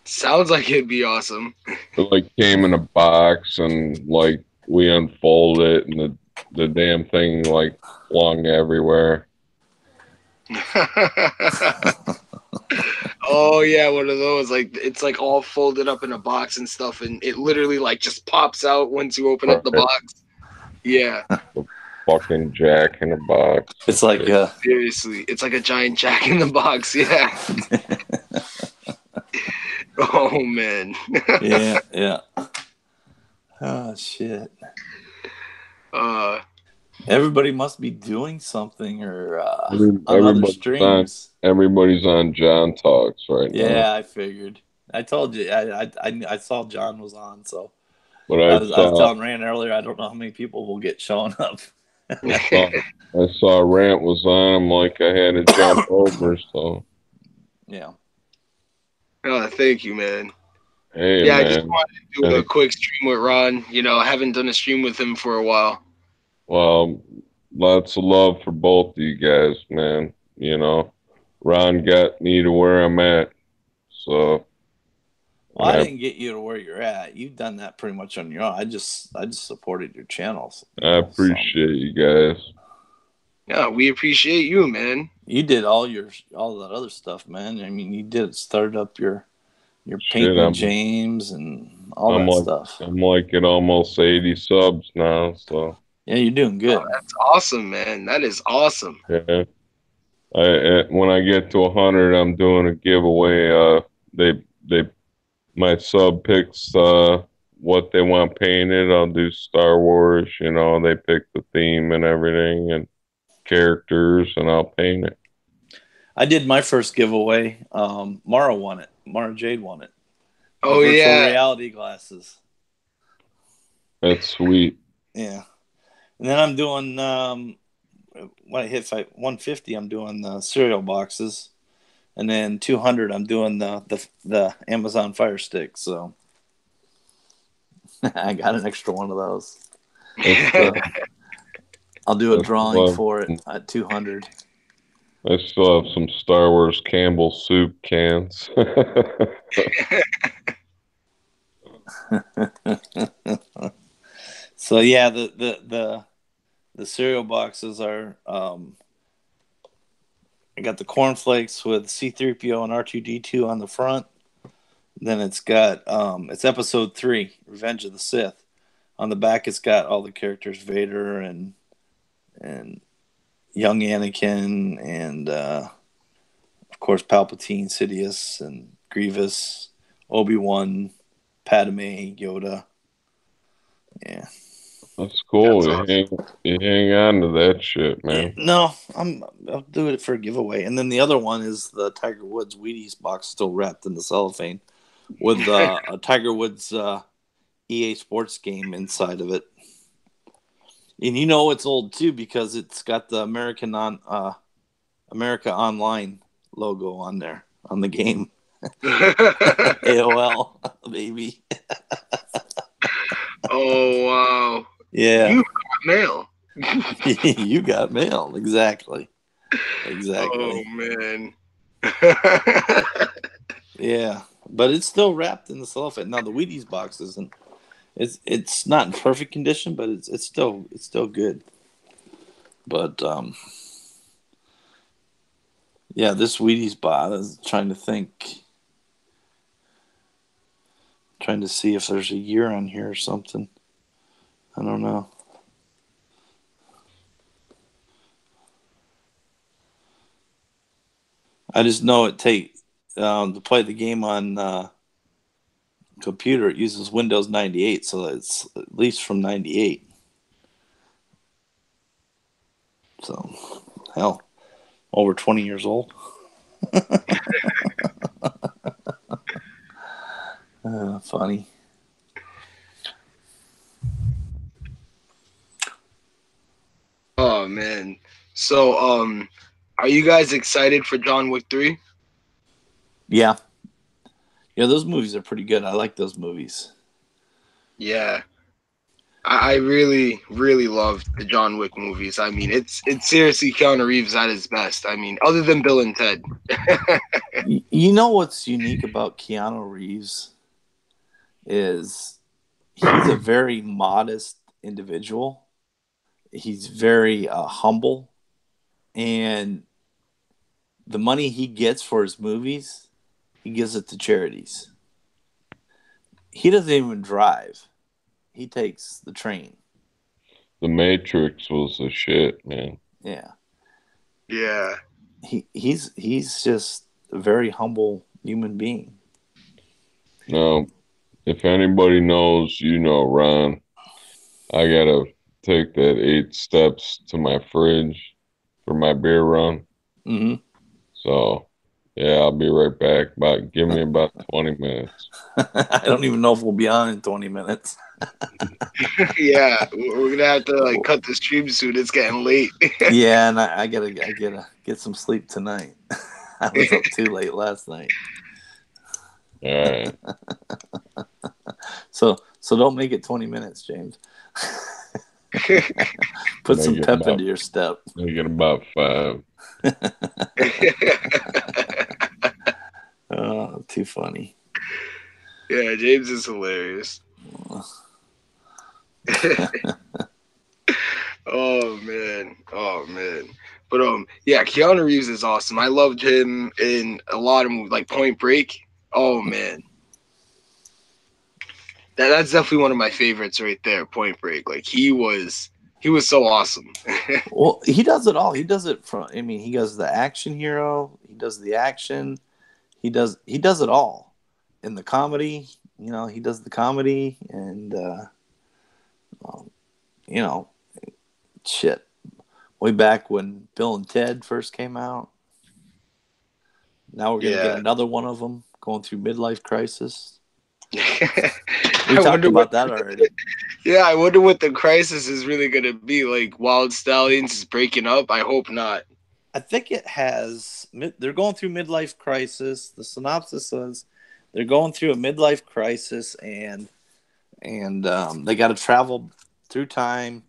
Sounds like it'd be awesome. It like came in a box and like we unfolded it and the damn thing like flung everywhere. Oh yeah, one of those. Like it's like all folded up in a box and stuff, and it literally like just pops out once you open up the Right. box. Yeah. Fucking jack in a box. It's like Seriously, it's like a giant Jack in the Box. Yeah. Oh man. yeah. Oh shit. Uh, Everybody must be doing something or on other Everybody's on streams. everybody's on John Talks right now. Yeah, I figured. I told you. I saw John was on, so But I was telling Rand earlier. I don't know how many people will get showing up. I saw Rant was on. I'm like I had to jump over. So Yeah. oh, thank you, man. hey, Yeah, I just man. wanted to do a quick stream with Ron. You know, I haven't done a stream with him for a while. Well, lots of love for both of you guys, man. You know, Ron got me to where I'm at. So, Well, and I didn't get you to where you're at. You've done that pretty much on your own. I just supported your channels. I appreciate you guys. Yeah, we appreciate you, man. You did all that other stuff, man. I mean, you started up your Shit, painting with James and all that stuff. I'm like at almost 80 subs now. So Yeah, you're doing good. Oh, that's awesome, man. That is awesome. yeah. When I get to 100, I'm doing a giveaway. They my sub picks what they want painted. I'll do Star Wars. You know, they pick the theme and everything and characters, and I'll paint it. I did my first giveaway. Mara won it. Mara Jade won it. Oh virtual yeah, reality glasses. That's sweet. Yeah, and then I'm doing when I hit 150, I'm doing the cereal boxes, and then 200, I'm doing the Amazon Fire Stick. So I got an extra one of those. I'll do a drawing for it at 200. I still have some Star Wars Campbell soup cans. So yeah, the cereal boxes are I got the cornflakes with C-3PO and R2-D2 on the front. Then it's got it's episode 3, Revenge of the Sith. On the back it's got all the characters, Vader and young Anakin and of course Palpatine, Sidious and Grievous, Obi-Wan, Padme, Yoda. Yeah. That's cool. That's You hang on to that shit, man. No, I'll do it for a giveaway. And then the other one is the Tiger Woods Wheaties box still wrapped in the cellophane with a Tiger Woods EA Sports game inside of it. And you know it's old too because it's got the America Online logo on there on the game. AOL, baby. Oh wow. Yeah. You got mail. You got mail. Exactly. Oh man. Yeah. But it's still wrapped in the cellophane. Now the Wheaties box isn't. It's not in perfect condition, but it's still good. But yeah, this Wheaties box. I was trying to see if there's a year on here or something. I don't know. I just know it takes to play the game on computer. It uses Windows 98, so it's at least from 98. So, hell, over 20 years old. Funny. Oh man. So are you guys excited for John Wick 3? Yeah. Yeah, those movies are pretty good. I like those movies. Yeah. I really, really love the John Wick movies. I mean, it's seriously Keanu Reeves at his best. I mean, other than Bill and Ted. You know what's unique about Keanu Reeves is he's a very modest individual. He's very humble, and the money he gets for his movies, he gives it to charities. He doesn't even drive. He takes the train. The Matrix was the shit, man. Yeah. Yeah. He's just a very humble human being. Now, if anybody knows, you know, Ron, I gotta take that 8 steps to my fridge for my beer run. Mm-hmm. So, yeah, I'll be right back. Give me about 20 minutes. I don't even know if we'll be on in 20 minutes. Yeah. We're gonna have to like cut the stream soon. It's getting late. Yeah, and I gotta get some sleep tonight. I was up too late last night. All right. So don't make it 20 minutes, James. Put some pep into your step. Make it about 5. Oh, too funny. Yeah, James is hilarious. Oh man. Oh man. But yeah, Keanu Reeves is awesome. I loved him in a lot of movies like Point Break. Oh man. That's definitely one of my favorites right there, Point Break. Like he was so awesome. Well, he does it all. He does it from. I mean, he does the action hero. He does the action. He does it all. In the comedy, he does the comedy, and you know, shit. Way back when Bill and Ted first came out. Now we're gonna get another one of them going through midlife crisis. We talked about that already. Yeah, I wonder what the crisis is really going to be. Like, Wild Stallions is breaking up? I hope not. I think it has. They're going through midlife crisis. The synopsis says they're going through a midlife crisis, and they got to travel through time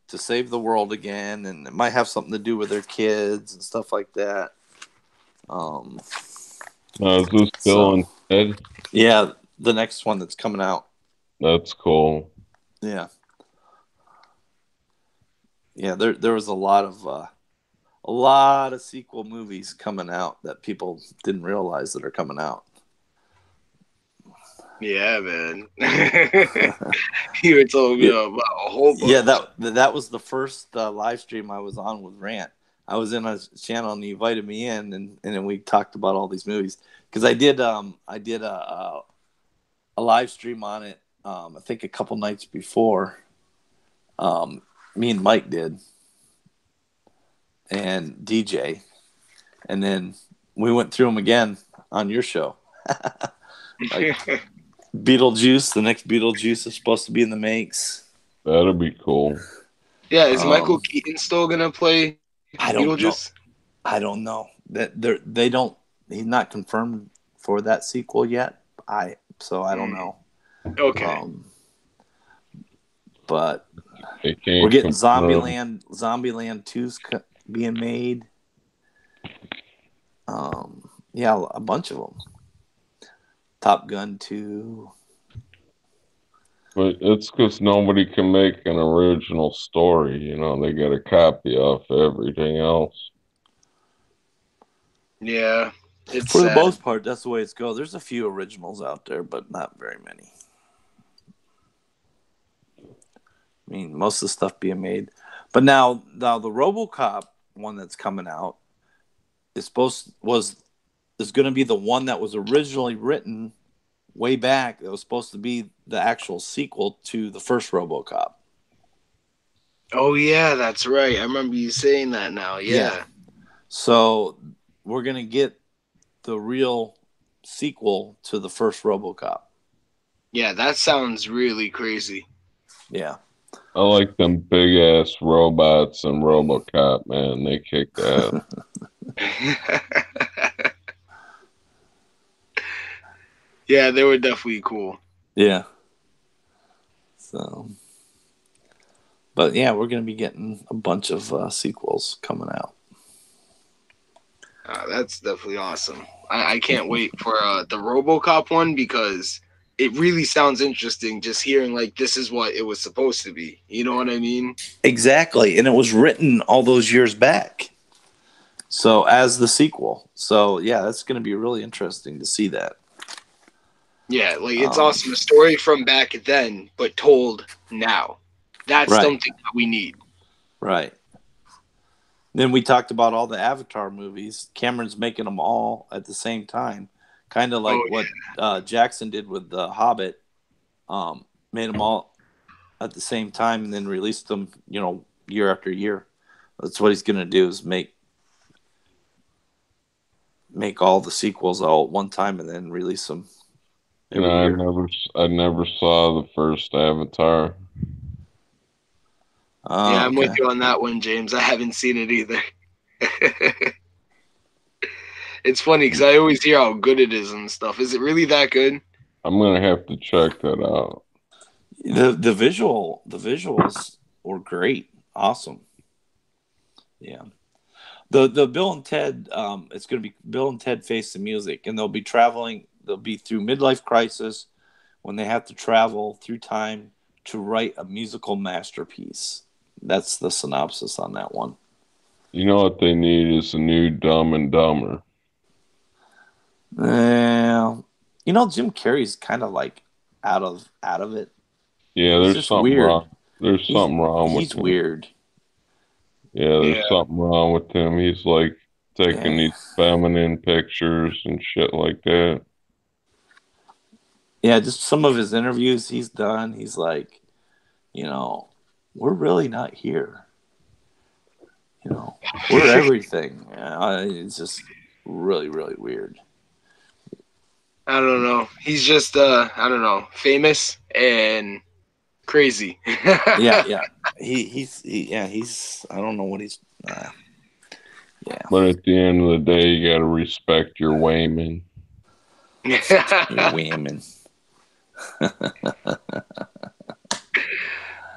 to save the world again, and it might have something to do with their kids and stuff like that. Is this Bill and Ted? Yeah, the next one that's coming out. That's cool. Yeah. Yeah, there was a lot of sequel movies coming out that people didn't realize that are coming out. Yeah, man. You were telling me about a whole bunch. Yeah, that was the first live stream I was on with Rant. I was in a channel and he invited me in, and then we talked about all these movies because I did a live stream on it. I think a couple nights before. Me and Mike did, and DJ, and then we went through them again on your show. Like Beetlejuice, the next Beetlejuice is supposed to be in the makes. That'll be cool. Yeah, is Michael Keaton still gonna play Beetlejuice? I don't know. They don't. He's not confirmed for that sequel yet. So I don't know. Okay. But we're getting Zombieland 2's being made. Yeah, a bunch of them. Top Gun 2. But it's because nobody can make an original story. They get a copy of everything else. Yeah. It's For the most part, that's the way it's go. There's a few originals out there, but not very many. I mean, most of the stuff being made. But now the RoboCop one that's coming out is going to be the one that was originally written way back. It was supposed to be the actual sequel to the first RoboCop. Oh yeah, that's right. I remember you saying that now. Yeah. So we're going to get the real sequel to the first RoboCop. Yeah, that sounds really crazy. Yeah. I like them big ass robots and RoboCop, man. They kicked ass. Yeah, they were definitely cool. Yeah. So, but yeah, we're gonna be getting a bunch of sequels coming out. That's definitely awesome. I can't wait for the RoboCop one because it really sounds interesting just hearing like this is what it was supposed to be. You know what I mean? Exactly, and it was written all those years back. So as the sequel. So yeah, that's gonna be really interesting to see that. Yeah, like it's Um, awesome. A story from back then, but told now. That's right. something that we need. Right. Then we talked about all the Avatar movies. Cameron's making them all at the same time, kind of Oh like what Jackson did with The Hobbit. Made them all at the same time and then released them, year after year. That's what he's going to do is make all the sequels all at one time and then release them You every know, year. I never saw the first Avatar. yeah, Oh, I'm with okay. you on that one, James. I haven't seen it either. It's funny because I always hear how good it is and stuff. Is it really that good? I'm gonna have to check that out. The visuals were great, awesome. Yeah. The Bill and Ted, it's going to be Bill and Ted Face the Music, and they'll be traveling. They'll be through midlife crisis when they have to travel through time to write a musical masterpiece. That's the synopsis on that one. You know what they need is a new Dumb and Dumber. Well, Jim Carrey's kind of like out of it. Yeah, He's there's just something weird. wrong. There's He's something wrong with he's him. weird. Yeah, Yeah. there's something wrong with him. He's like taking Yeah, these feminine pictures and shit like that. yeah. Just some of his interviews he's done. He's like, you know, we're really not here. We're everything. It's just really, really weird. I don't know. He's just I don't know, famous and crazy. Yeah, yeah. He's. I don't know what he's. Yeah, But at the end of the day, you gotta respect your Wayman. you're whamming. That's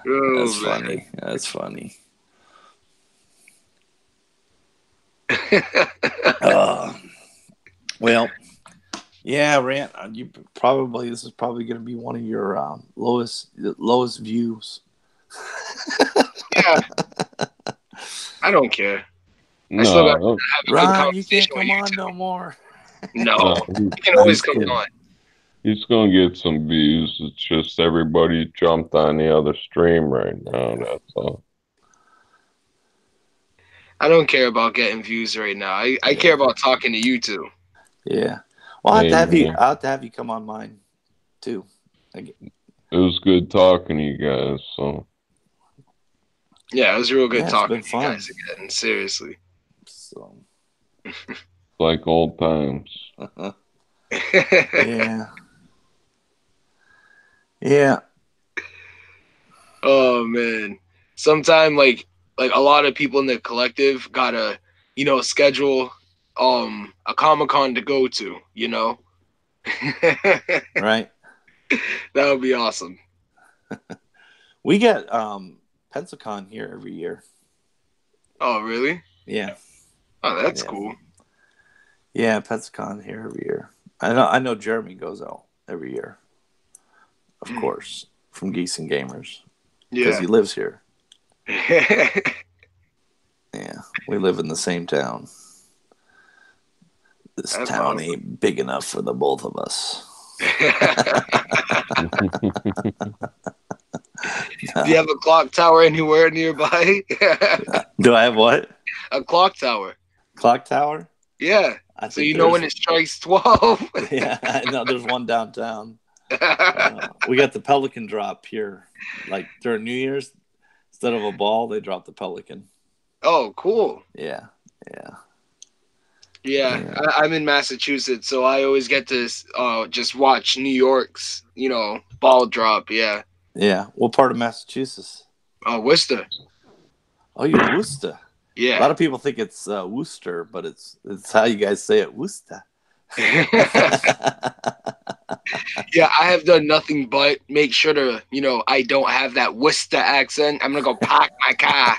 Oh funny. That's funny. man. Uh, well, yeah, Rant. This is probably going to be one of your lowest views. Yeah, I don't care. I still got to No, have a good Ron, you can't conversation with come you on two. no more. No, no, you can I'm always he's just come kidding. on. he's gonna get some views. It's just everybody jumped on the other stream right now. That's all. I don't care about getting views right now. I care Yeah, about talking to you two. yeah. Well, Hey man, I'll have to have you come on mine too. Like, it was good talking to you guys. So Yeah, it was real good yeah, it's talking been to you fun. guys again. Seriously. So, like old times. yeah, yeah. Oh man. Sometime like a lot of people in the collective gotta, schedule a Comic Con to go to. That Right. would be awesome. We get Pensacon here every year. Oh really? Yeah, Oh, that's yeah, cool. yeah. Pensacon here every year. I know. Jeremy goes out every year, of course, from Geese and Gamers because Yeah. he lives here. Yeah, we live in the same town. This That's town awesome. ain't big enough for the both of us. Do you have a clock tower anywhere nearby? Do I have what? A clock tower. Clock tower? Yeah. I So think you know when there's. it strikes 12. Yeah, I know there's one downtown. We got the Pelican drop here, like during New Year's. Instead of a ball, they drop the Pelican. Oh, cool. Yeah, yeah. Yeah, Yeah. I'm in Massachusetts, so I always get to just watch New York's, ball drop. Yeah. Yeah. What part of Massachusetts? Worcester. Oh, you're Worcester. A Yeah. lot of people think it's Worcester, but it's how you guys say it, Worcester. Yeah, I have done nothing but make sure to, I don't have that Worcester accent. I'm gonna go park my car.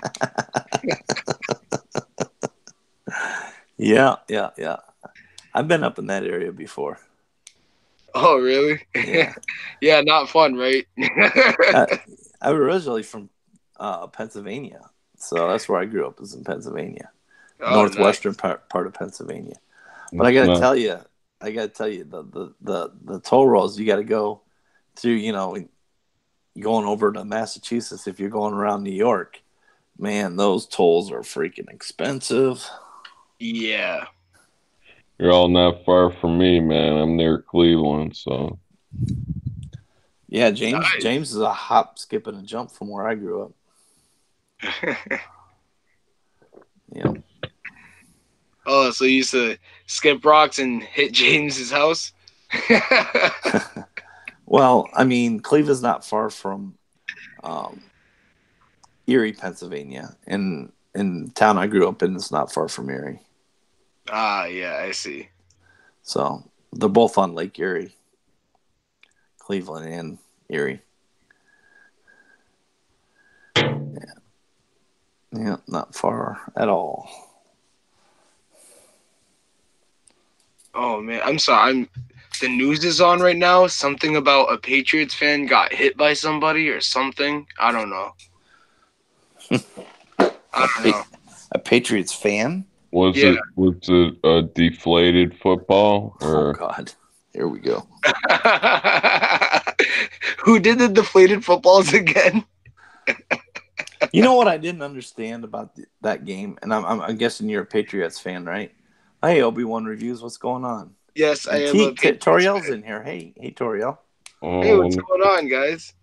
Yeah, yeah, yeah. I've been up in that area before. Oh, really? Yeah. Yeah, not fun, right? I, I'm originally from Pennsylvania, so that's where I grew up. Is in Pennsylvania, Oh, nice. northwestern part of Pennsylvania. But It's not. I got to tell you, the toll roads you got to go through. Going over to Massachusetts if you're going around New York, man, those tolls are freaking expensive. Yeah. You're all not far from me, man. I'm near Cleveland, so Yeah, James Nice. James is a hop, skip, and a jump from where I grew up. Yep. Oh, so you used to skip rocks and hit James's house? Well, I mean, Cleveland's not far from um, Erie, Pennsylvania, and in town I grew up in, it's not far from Erie. Ah, yeah, I see. So they're both on Lake Erie, Cleveland and Erie. Yeah, not far at all. Oh man, I'm sorry. The news is on right now. Something about a Patriots fan got hit by somebody or something. I don't know. I A, don't know. a Patriots fan? was Yeah. it a deflated football Oh or God, here we go. Who did the deflated footballs again? You know what I didn't understand about that game, and I'm guessing you're a Patriots fan, right? Hey, Obi-Wan Reviews, what's going on? Yes, I And am a Patriots Toriel's fan. in here. Hey, Toriel. Hey, what's oh going on, guys?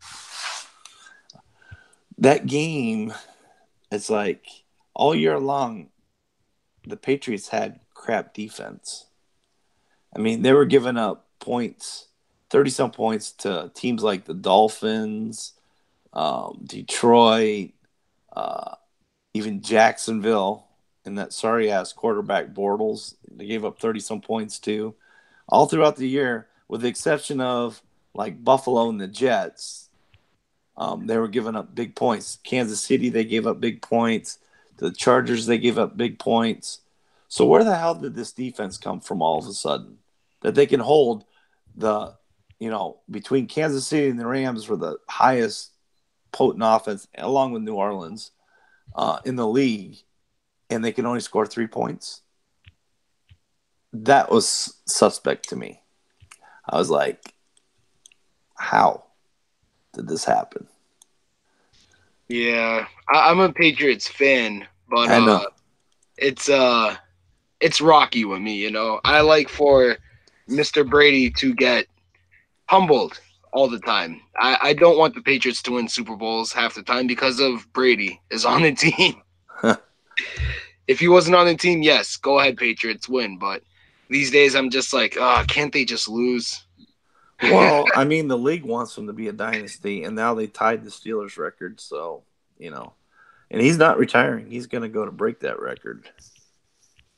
That game, it's like all year long, the Patriots had crap defense. I mean, they were giving up points, 30 some points to teams like the Dolphins, Detroit, uh, even Jacksonville, and that sorry ass quarterback Bortles. They gave up 30 some points too, all throughout the year, with the exception of like Buffalo and the Jets. They were giving up big points. Kansas City, they gave up big points. The Chargers, they gave up big points. So where the hell did this defense come from all of a sudden? That they can hold the, between Kansas City and the Rams were the highest potent offense, along with New Orleans, in the league, and they can only score 3 points. That was suspect to me. I was like, how did this happen? Yeah, I'm a Patriots fan, but I know. it's rocky with me. I like for Mr. Brady to get humbled all the time. I don't want the Patriots to win Super Bowls half the time because of Brady is on the team. If he wasn't on the team, yes, go ahead, Patriots, win. But these days, I'm just like, can't they just lose? Well, I mean, the league wants them to be a dynasty, and now they tied the Steelers record. So, and he's not retiring. He's going to go to break that record.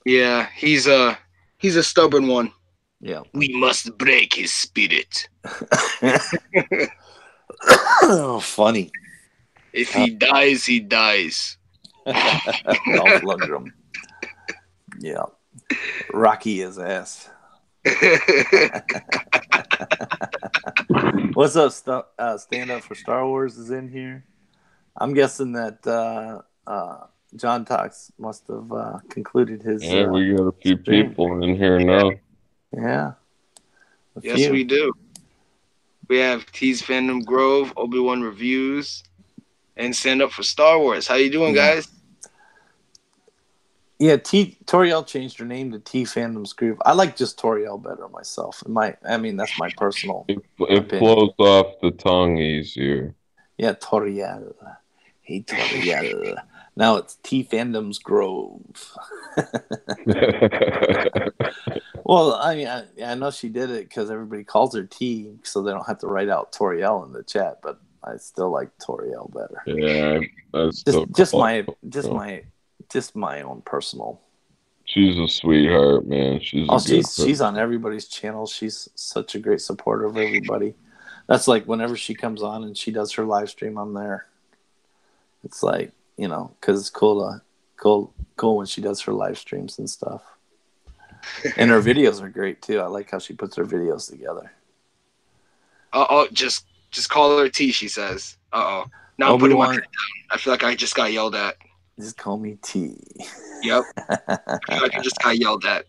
Yeah, he's a stubborn one. Yeah. We must break his spirit. Oh, funny. If he dies, he dies. Dolph Lundgren. Yeah. Rocky his ass. What's up? Stand Up for Star Wars is in here. I'm guessing that John Tox must have concluded his. yeah, we got a few stream. people in here now. Yeah. Yes, we do. We have T's Fandom Grove, Obi-Wan Reviews, and Stand Up for Star Wars. How you doing, guys? Yeah, Toriel changed her name to T Fandom's Groove. I like just Toriel better myself. That's my personal It opinion. flows off the tongue easier. Yeah, Toriel. Hey, Toriel. Now it's T Fandom's Grove. Well, I mean, I know she did it because everybody calls her T, so they don't have to write out Toriel in the chat. But I still like Toriel better. Yeah, I Just, still just call my, just her. my, just my own personal. She's a sweetheart, man. She's a Oh, good she's on person. everybody's channel. She's such a great supporter of everybody. That's like whenever she comes on and she does her live stream, I'm there. It's like, because it's cool when she does her live streams and stuff. And her videos are great too. I like how she puts her videos together. Just call her T. She says. Now I'm putting my head Obi-Wan, down. I feel like I just got yelled at. just call me T. Yep. I feel like I just got yelled at.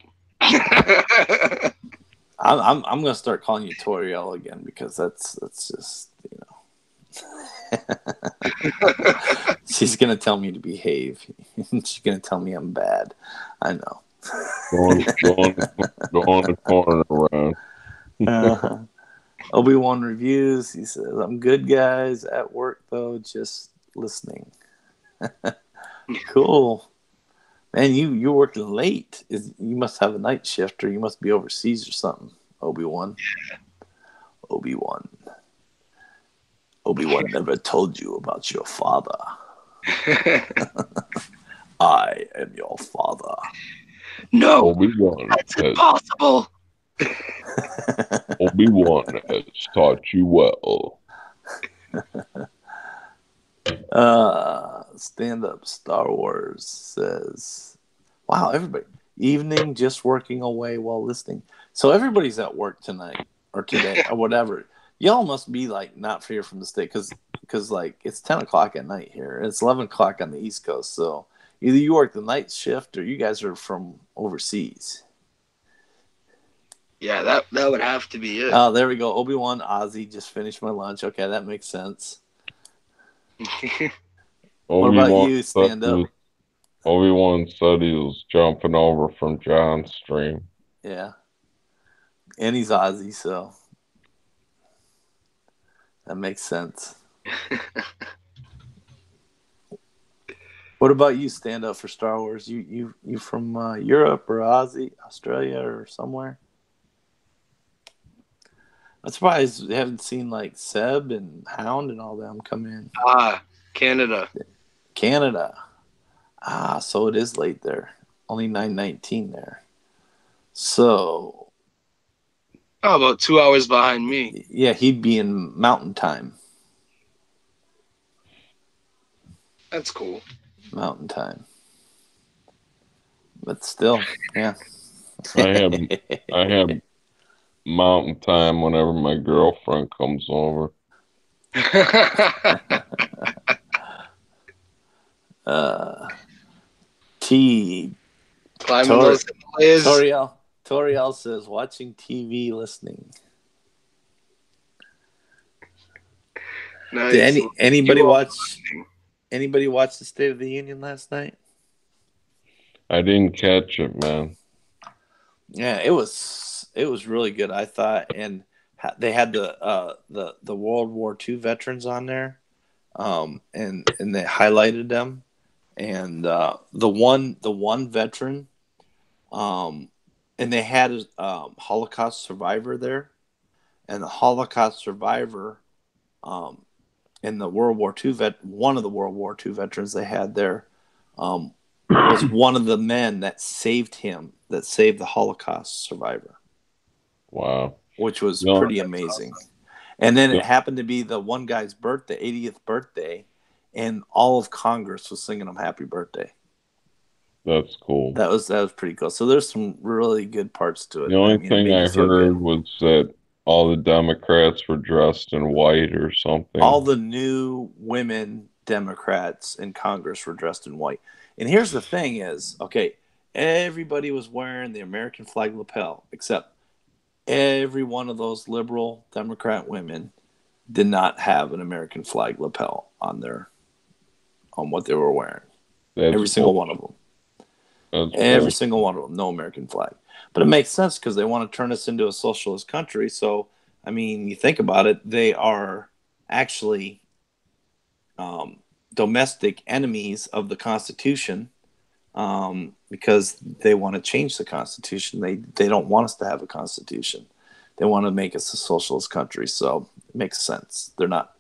I'm gonna start calling you Toriel again because that's just she's gonna tell me to behave. She's gonna tell me I'm bad. I know. Go on the corner around. Obi-Wan reviews. He says, "I'm good, guys. At work though, just listening." Cool, man. You're working late. You must have a night shift, or you must be overseas or something. Obi-Wan. Obi-Wan. Obi-Wan never told you about your father. I am your father. No, Obi-Wan that's impossible. Obi-Wan has taught you well. Stand up Star Wars says, wow, everybody, evening just working away while listening. So everybody's at work tonight or today or whatever. Y'all must be like not here from the state because like it's 10 o'clock at night here. It's 11 o'clock on the East Coast. So either you work the night shift or you guys are from overseas. Yeah, that would have to be it. Oh, there we go. Obi-Wan Ozzy just finished my lunch. Okay, that makes sense. What about you, stand up? Obi-Wan said he was jumping over from John's stream. Yeah. And he's Ozzy, so that makes sense. What about you, stand up for Star Wars? You from Europe or Australia or somewhere? I'm surprised you haven't seen like Seb and Hound and all them come in. Canada. Canada. So it is late there. Only 9:19 there. So about 2 hours behind me. yeah, he'd be in Mountain Time. That's cool. Mountain Time. But still, yeah. I have Mountain Time whenever my girlfriend comes over. T. Climbing those Himalayas. Toriel says, watching TV, listening. Nice. Did anybody watch the State of the Union last night? I didn't catch it, man. Yeah, it was really good, I thought, and they had the World War II veterans on there, and they highlighted them, and the one veteran, and they had a Holocaust survivor there, and the Holocaust survivor, and the World War II one of the World War II veterans they had there, was one of the men that saved the Holocaust survivor. Wow. Which was pretty amazing. Awesome. And then it happened to be the one guy's birthday, 80th birthday, and all of Congress was singing him happy birthday. That's cool. That was pretty cool. So there's some really good parts to it. The only thing I heard was that all the Democrats were dressed in white or something. All the new women Democrats in Congress were dressed in white. And here's the thing is, okay, everybody was wearing the American flag lapel, except every one of those liberal Democrat women did not have an American flag lapel on what they were wearing. Every single one of them. Every single one of them, no American flag. But it makes sense because they want to turn us into a socialist country. So, I mean, you think about it, they are actually, domestic enemies of the Constitution, because they want to change the Constitution. They don't want us to have a Constitution. They want to make us a socialist country. So it makes sense. They're not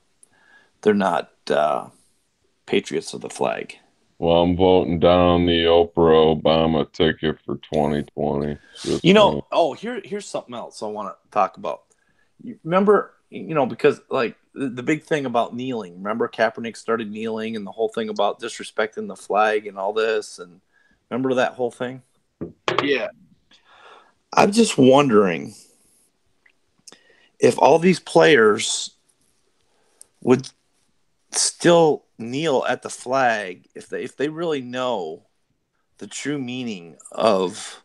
patriots of the flag. Well, I'm voting down the Oprah Obama ticket for 2020. Just saying. Here's something else I want to talk about. You remember, because like the big thing about kneeling. Remember, Kaepernick started kneeling, and the whole thing about disrespecting the flag and all this. And remember that whole thing? Yeah. I'm just wondering if all these players would still kneel at the flag if they really know the true meaning of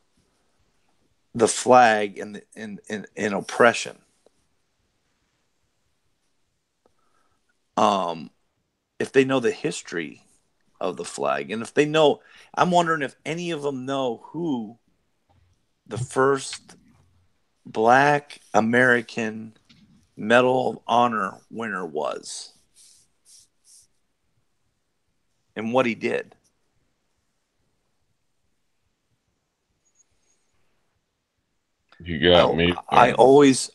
the flag and oppression. If they know the history of the flag, and if they know, I'm wondering if any of them know who the first Black American Medal of Honor winner was and what he did. You got me. I always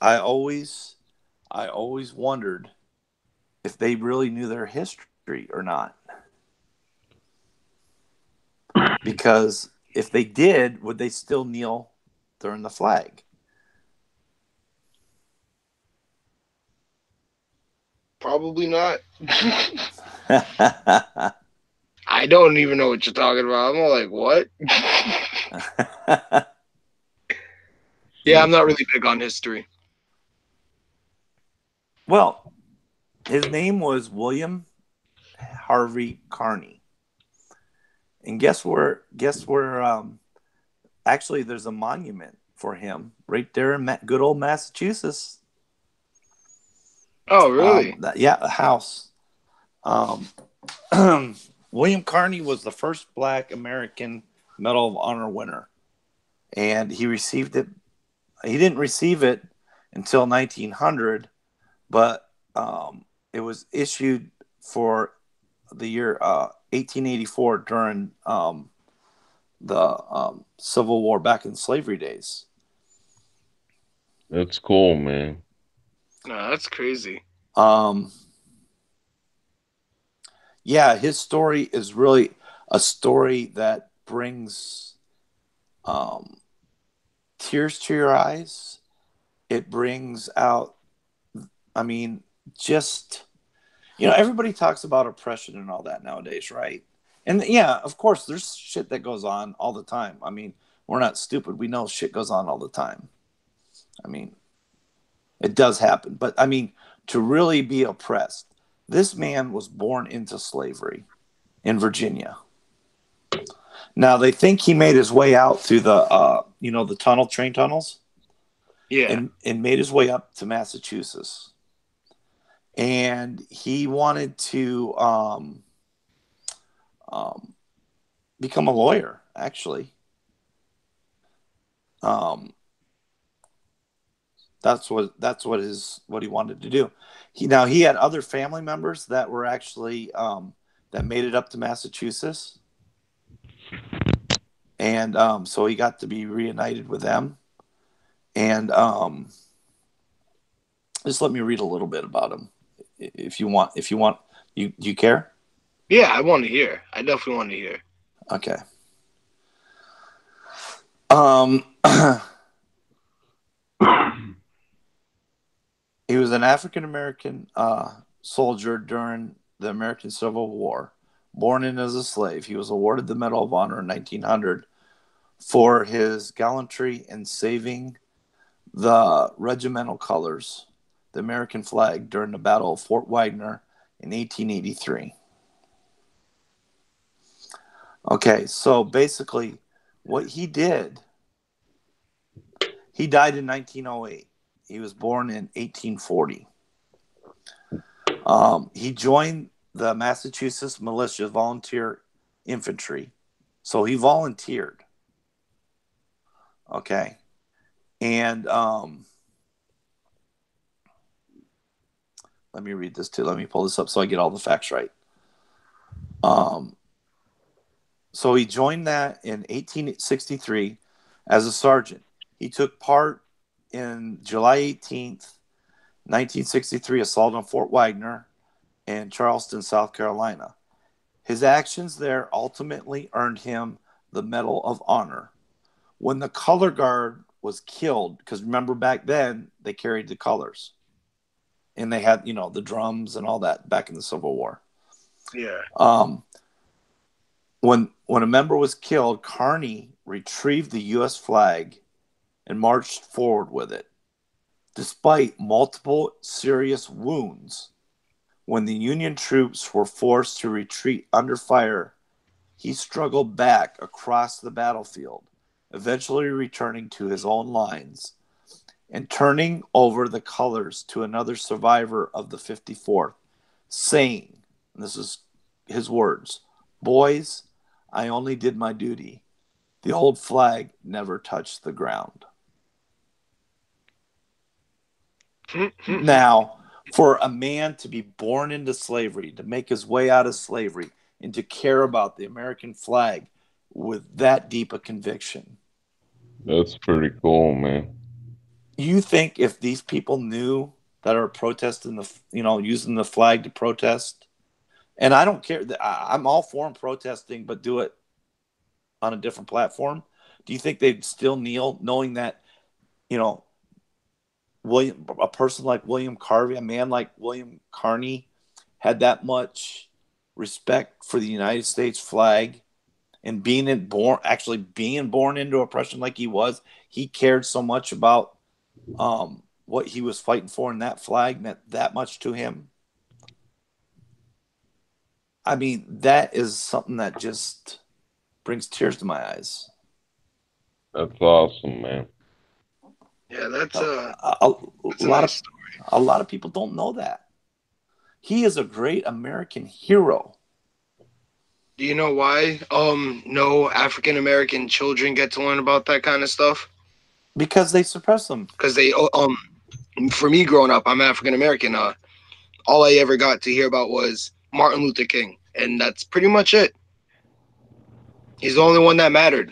wondered if they really knew their history or not. Because if they did, would they still kneel during the flag? Probably not. I don't even know what you're talking about. I'm all like, what? Yeah, I'm not really big on history. Well, his name was William Harvey Carney. And guess where actually there's a monument for him right there in good old Massachusetts. Oh, really? A house. William Carney was the first Black American Medal of Honor winner, and he received it. He didn't receive it until 1900, but it was issued for the year 1884 during the Civil War, back in slavery days. That's cool, man. No, that's crazy. Yeah, his story is really a story that brings tears to your eyes. It brings out, I mean, just, everybody talks about oppression and all that nowadays, right? And yeah, of course, there's shit that goes on all the time. I mean, we're not stupid. We know shit goes on all the time. I mean, it does happen. But I mean, to really be oppressed, this man was born into slavery in Virginia. Now they think he made his way out through the train tunnels. Yeah. And made his way up to Massachusetts. And he wanted to become a lawyer, actually. That's what he wanted to do. He had other family members that were actually that made it up to Massachusetts, and so he got to be reunited with them. And just let me read a little bit about him, if you want. You care? Yeah, I want to hear. I definitely want to hear. Okay. He was an African American soldier during the American Civil War. Born in as a slave, he was awarded the Medal of Honor in 1900 for his gallantry in saving the regimental colors, the American flag, during the Battle of Fort Wagner in 1883. Okay, so basically, what he did, he died in 1908. He was born in 1840. He joined the Massachusetts Militia Volunteer Infantry. So he volunteered. Okay. And let me read this too. Let me pull this up so I get all the facts right. Um, so he joined that in 1863 as a sergeant. He took part in July 18th, 1963 assault on Fort Wagner in Charleston, South Carolina. His actions there ultimately earned him the Medal of Honor. When the color guard was killed, because remember back then they carried the colors and they had, the drums and all that back in the Civil War. Yeah. When a member was killed, Kearny retrieved the U.S. flag and marched forward with it. Despite multiple serious wounds, when the Union troops were forced to retreat under fire, he struggled back across the battlefield, eventually returning to his own lines and turning over the colors to another survivor of the 54th, saying, and this is his words, "Boys, I only did my duty. The old flag never touched the ground." Now, for a man to be born into slavery, to make his way out of slavery, and to care about the American flag with that deep a conviction. That's pretty cool, man. You think if these people knew that are protesting using the flag to protest, and I don't care, I'm all for them protesting, but do it on a different platform. Do you think they'd still kneel knowing that, a person like William Carvey, a man like William Kearny, had that much respect for the United States flag and being born into oppression like he was, he cared so much about what he was fighting for, and that flag meant that much to him. I mean, that is something that just brings tears to my eyes. That's awesome, man. Yeah, that's A, a a, that's a a lot nice of story. a lot of people don't know that he is a great American hero. Do you know why no African American children get to learn about that kind of stuff? Because they suppress them. Because they for me growing up, I'm African American. All I ever got to hear about was Martin Luther King, and that's pretty much it. He's the only one that mattered.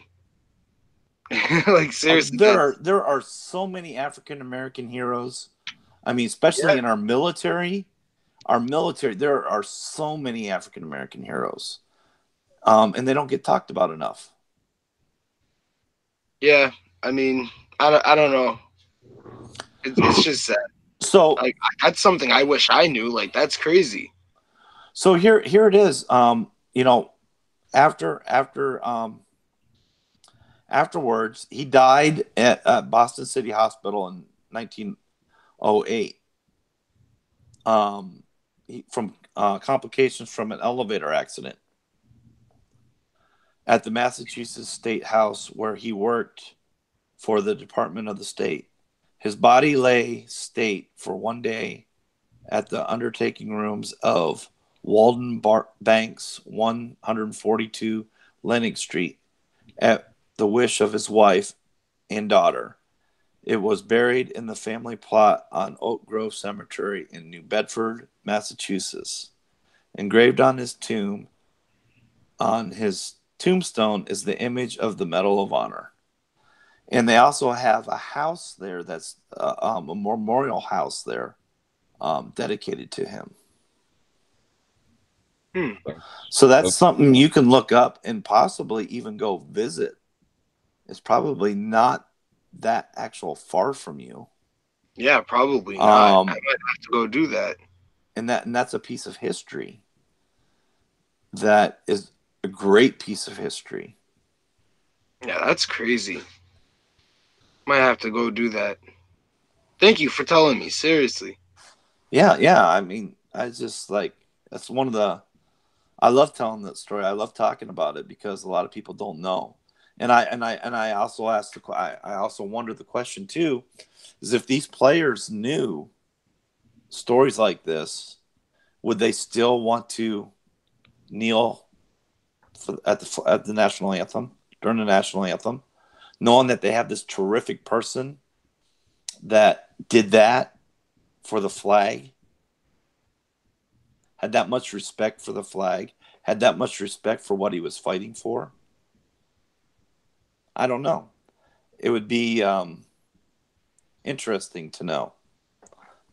Like seriously, that's There are so many African American heroes. I mean, especially yeah, in our military. Our military, there are so many African American heroes, and they don't get talked about enough. yeah. I mean, I don't know. It's just sad. So, Like that's something I wish I knew. Like that's crazy. so here it is. After afterwards, he died at Boston City Hospital in 1908. From complications from an elevator accident at the Massachusetts State House where he worked for the Department of the State. His body lay state for one day at the undertaking rooms of Walden Banks, 142 Lenox Street, at the wish of his wife and daughter. It was buried in the family plot on Oak Grove Cemetery in New Bedford, Massachusetts. Engraved on his tombstone, is the image of the Medal of Honor. And they also have a house there that's a memorial house there dedicated to him. Hmm. So that's something you can look up and possibly even go visit. It's probably not that actual far from you. Yeah, probably not. I might have to go do that. And that's a piece of history. That is a great piece of history. Yeah, that's crazy. Might have to go do that. Thank you for telling me. Seriously. Yeah. I mean, I just like that's one of the. I love telling that story. I love talking about it because a lot of people don't know. And I also I also wonder the question too, is if these players knew stories like this, would they still want to kneel at the national anthem during the national anthem, knowing that they have this terrific person that did that for the flag, had that much respect for the flag, had that much respect for what he was fighting for? I don't know. It would be interesting to know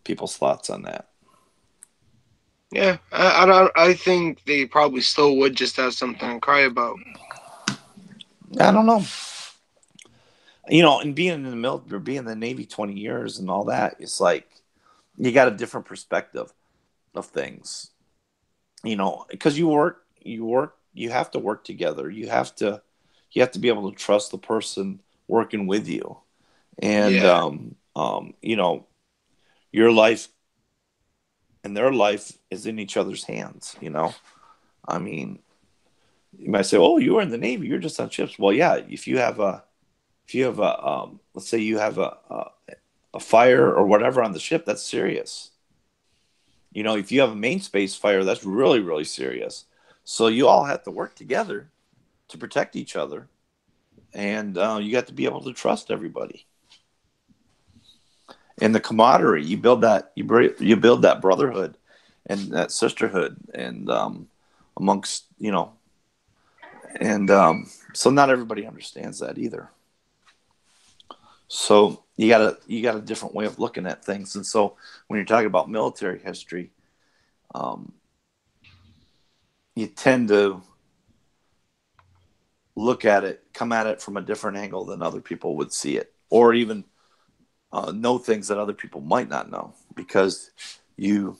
people's thoughts on that. Yeah, I don't. I think they probably still would just have something to cry about. I don't know. You know, and being in the military, being in the Navy 20 years and all that, it's like you got a different perspective of things. You know, because you have to work together. You have to be able to trust the person working with you, and Yeah, you know, your life and their life is in each other's hands. You know, I mean, you might say, "Oh, you were in the Navy. You're just on ships." Well, yeah. If you have a let's say you have a fire or whatever on the ship, that's serious. You know, if you have a main space fire, that's really, really serious. So you all have to work together to protect each other, and you got to be able to trust everybody. And the camaraderie, you build that brotherhood and that sisterhood, and amongst and so not everybody understands that either. So you got a different way of looking at things, and so when you're talking about military history, um, you tend to come at it from a different angle than other people would see it, or even know things that other people might not know, because you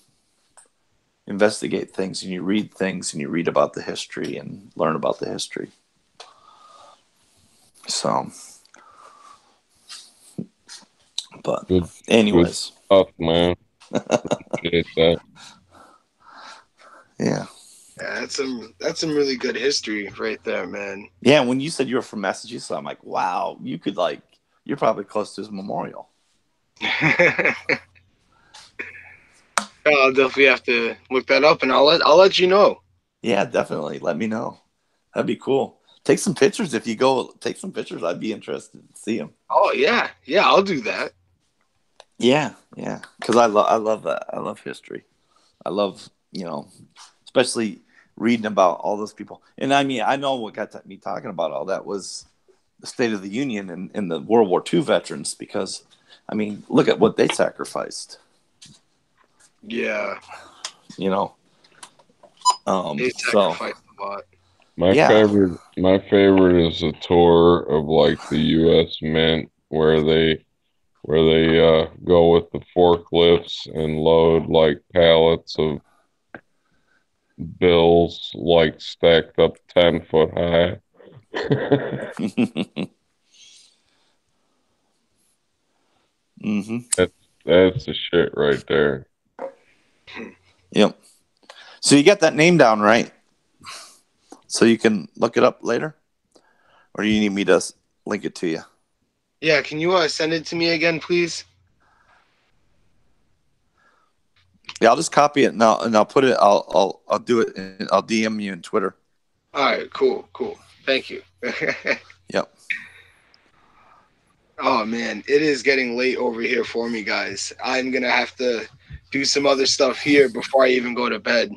investigate things and you read things and you read about the history and learn about the history. So, but Good, good anyways, stuff, man. Appreciate that. yeah. yeah, that's some really good history right there, man. Yeah, when you said you were from Massachusetts, I'm like, wow, you're probably close to his memorial. I'll definitely have to look that up, and I'll let you know. Yeah, definitely. Let me know. That'd be cool. Take some pictures if you go. Take some pictures. I'd be interested to see them. Oh yeah, yeah, I'll do that. Yeah, yeah. Because I love that. I love history. I love especially reading about all those people. And I mean, I know what got me talking about all that was the State of the Union and the World War II veterans, because I mean, look at what they sacrificed. Yeah, You know. they So sacrificed a lot. yeah. My favorite is a tour of like the U.S. Mint where they go with the forklifts and load like pallets of bills like stacked up 10 foot high. hmm That's the shit right there. Yep. So you got that name down, right? So you can look it up later, or do you need me to link it to you? Yeah, can you send it to me again, please? Yeah, I'll just copy it and I'll put it. I'll do it. I'll DM you in Twitter. All right, cool, cool. Thank you. Yep. Oh man, it is getting late over here for me, guys. I'm gonna have to do some other stuff here before I even go to bed.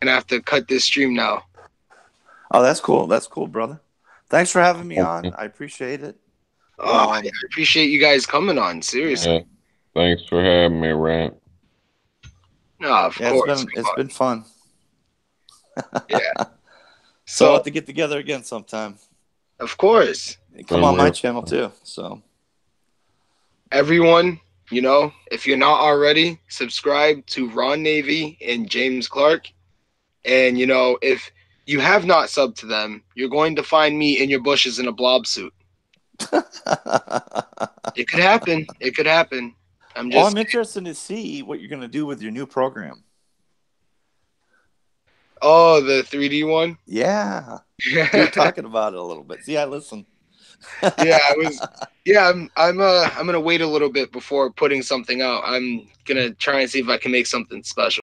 And I have to cut this stream now. Oh, that's cool. That's cool, brother. Thanks for having me on. I appreciate it. Oh, I appreciate you guys coming on. Seriously. Yeah. Thanks for having me, Rant. No, of Yeah, course. it's been fun. Yeah. So I'll So, have to get together again sometime. of course, Come on my channel too. So everyone, if you're not already, subscribe to Ron Navy and James Clark. And, if you have not subbed to them, you're going to find me in your bushes in a blob suit. It could happen. It could happen. I'm interested to see what you're going to do with your new program. Oh, the 3D one? Yeah. You were talking about it a little bit. See, I listen. Yeah, I was. Yeah, I'm gonna wait a little bit before putting something out. I'm gonna try and see if I can make something special.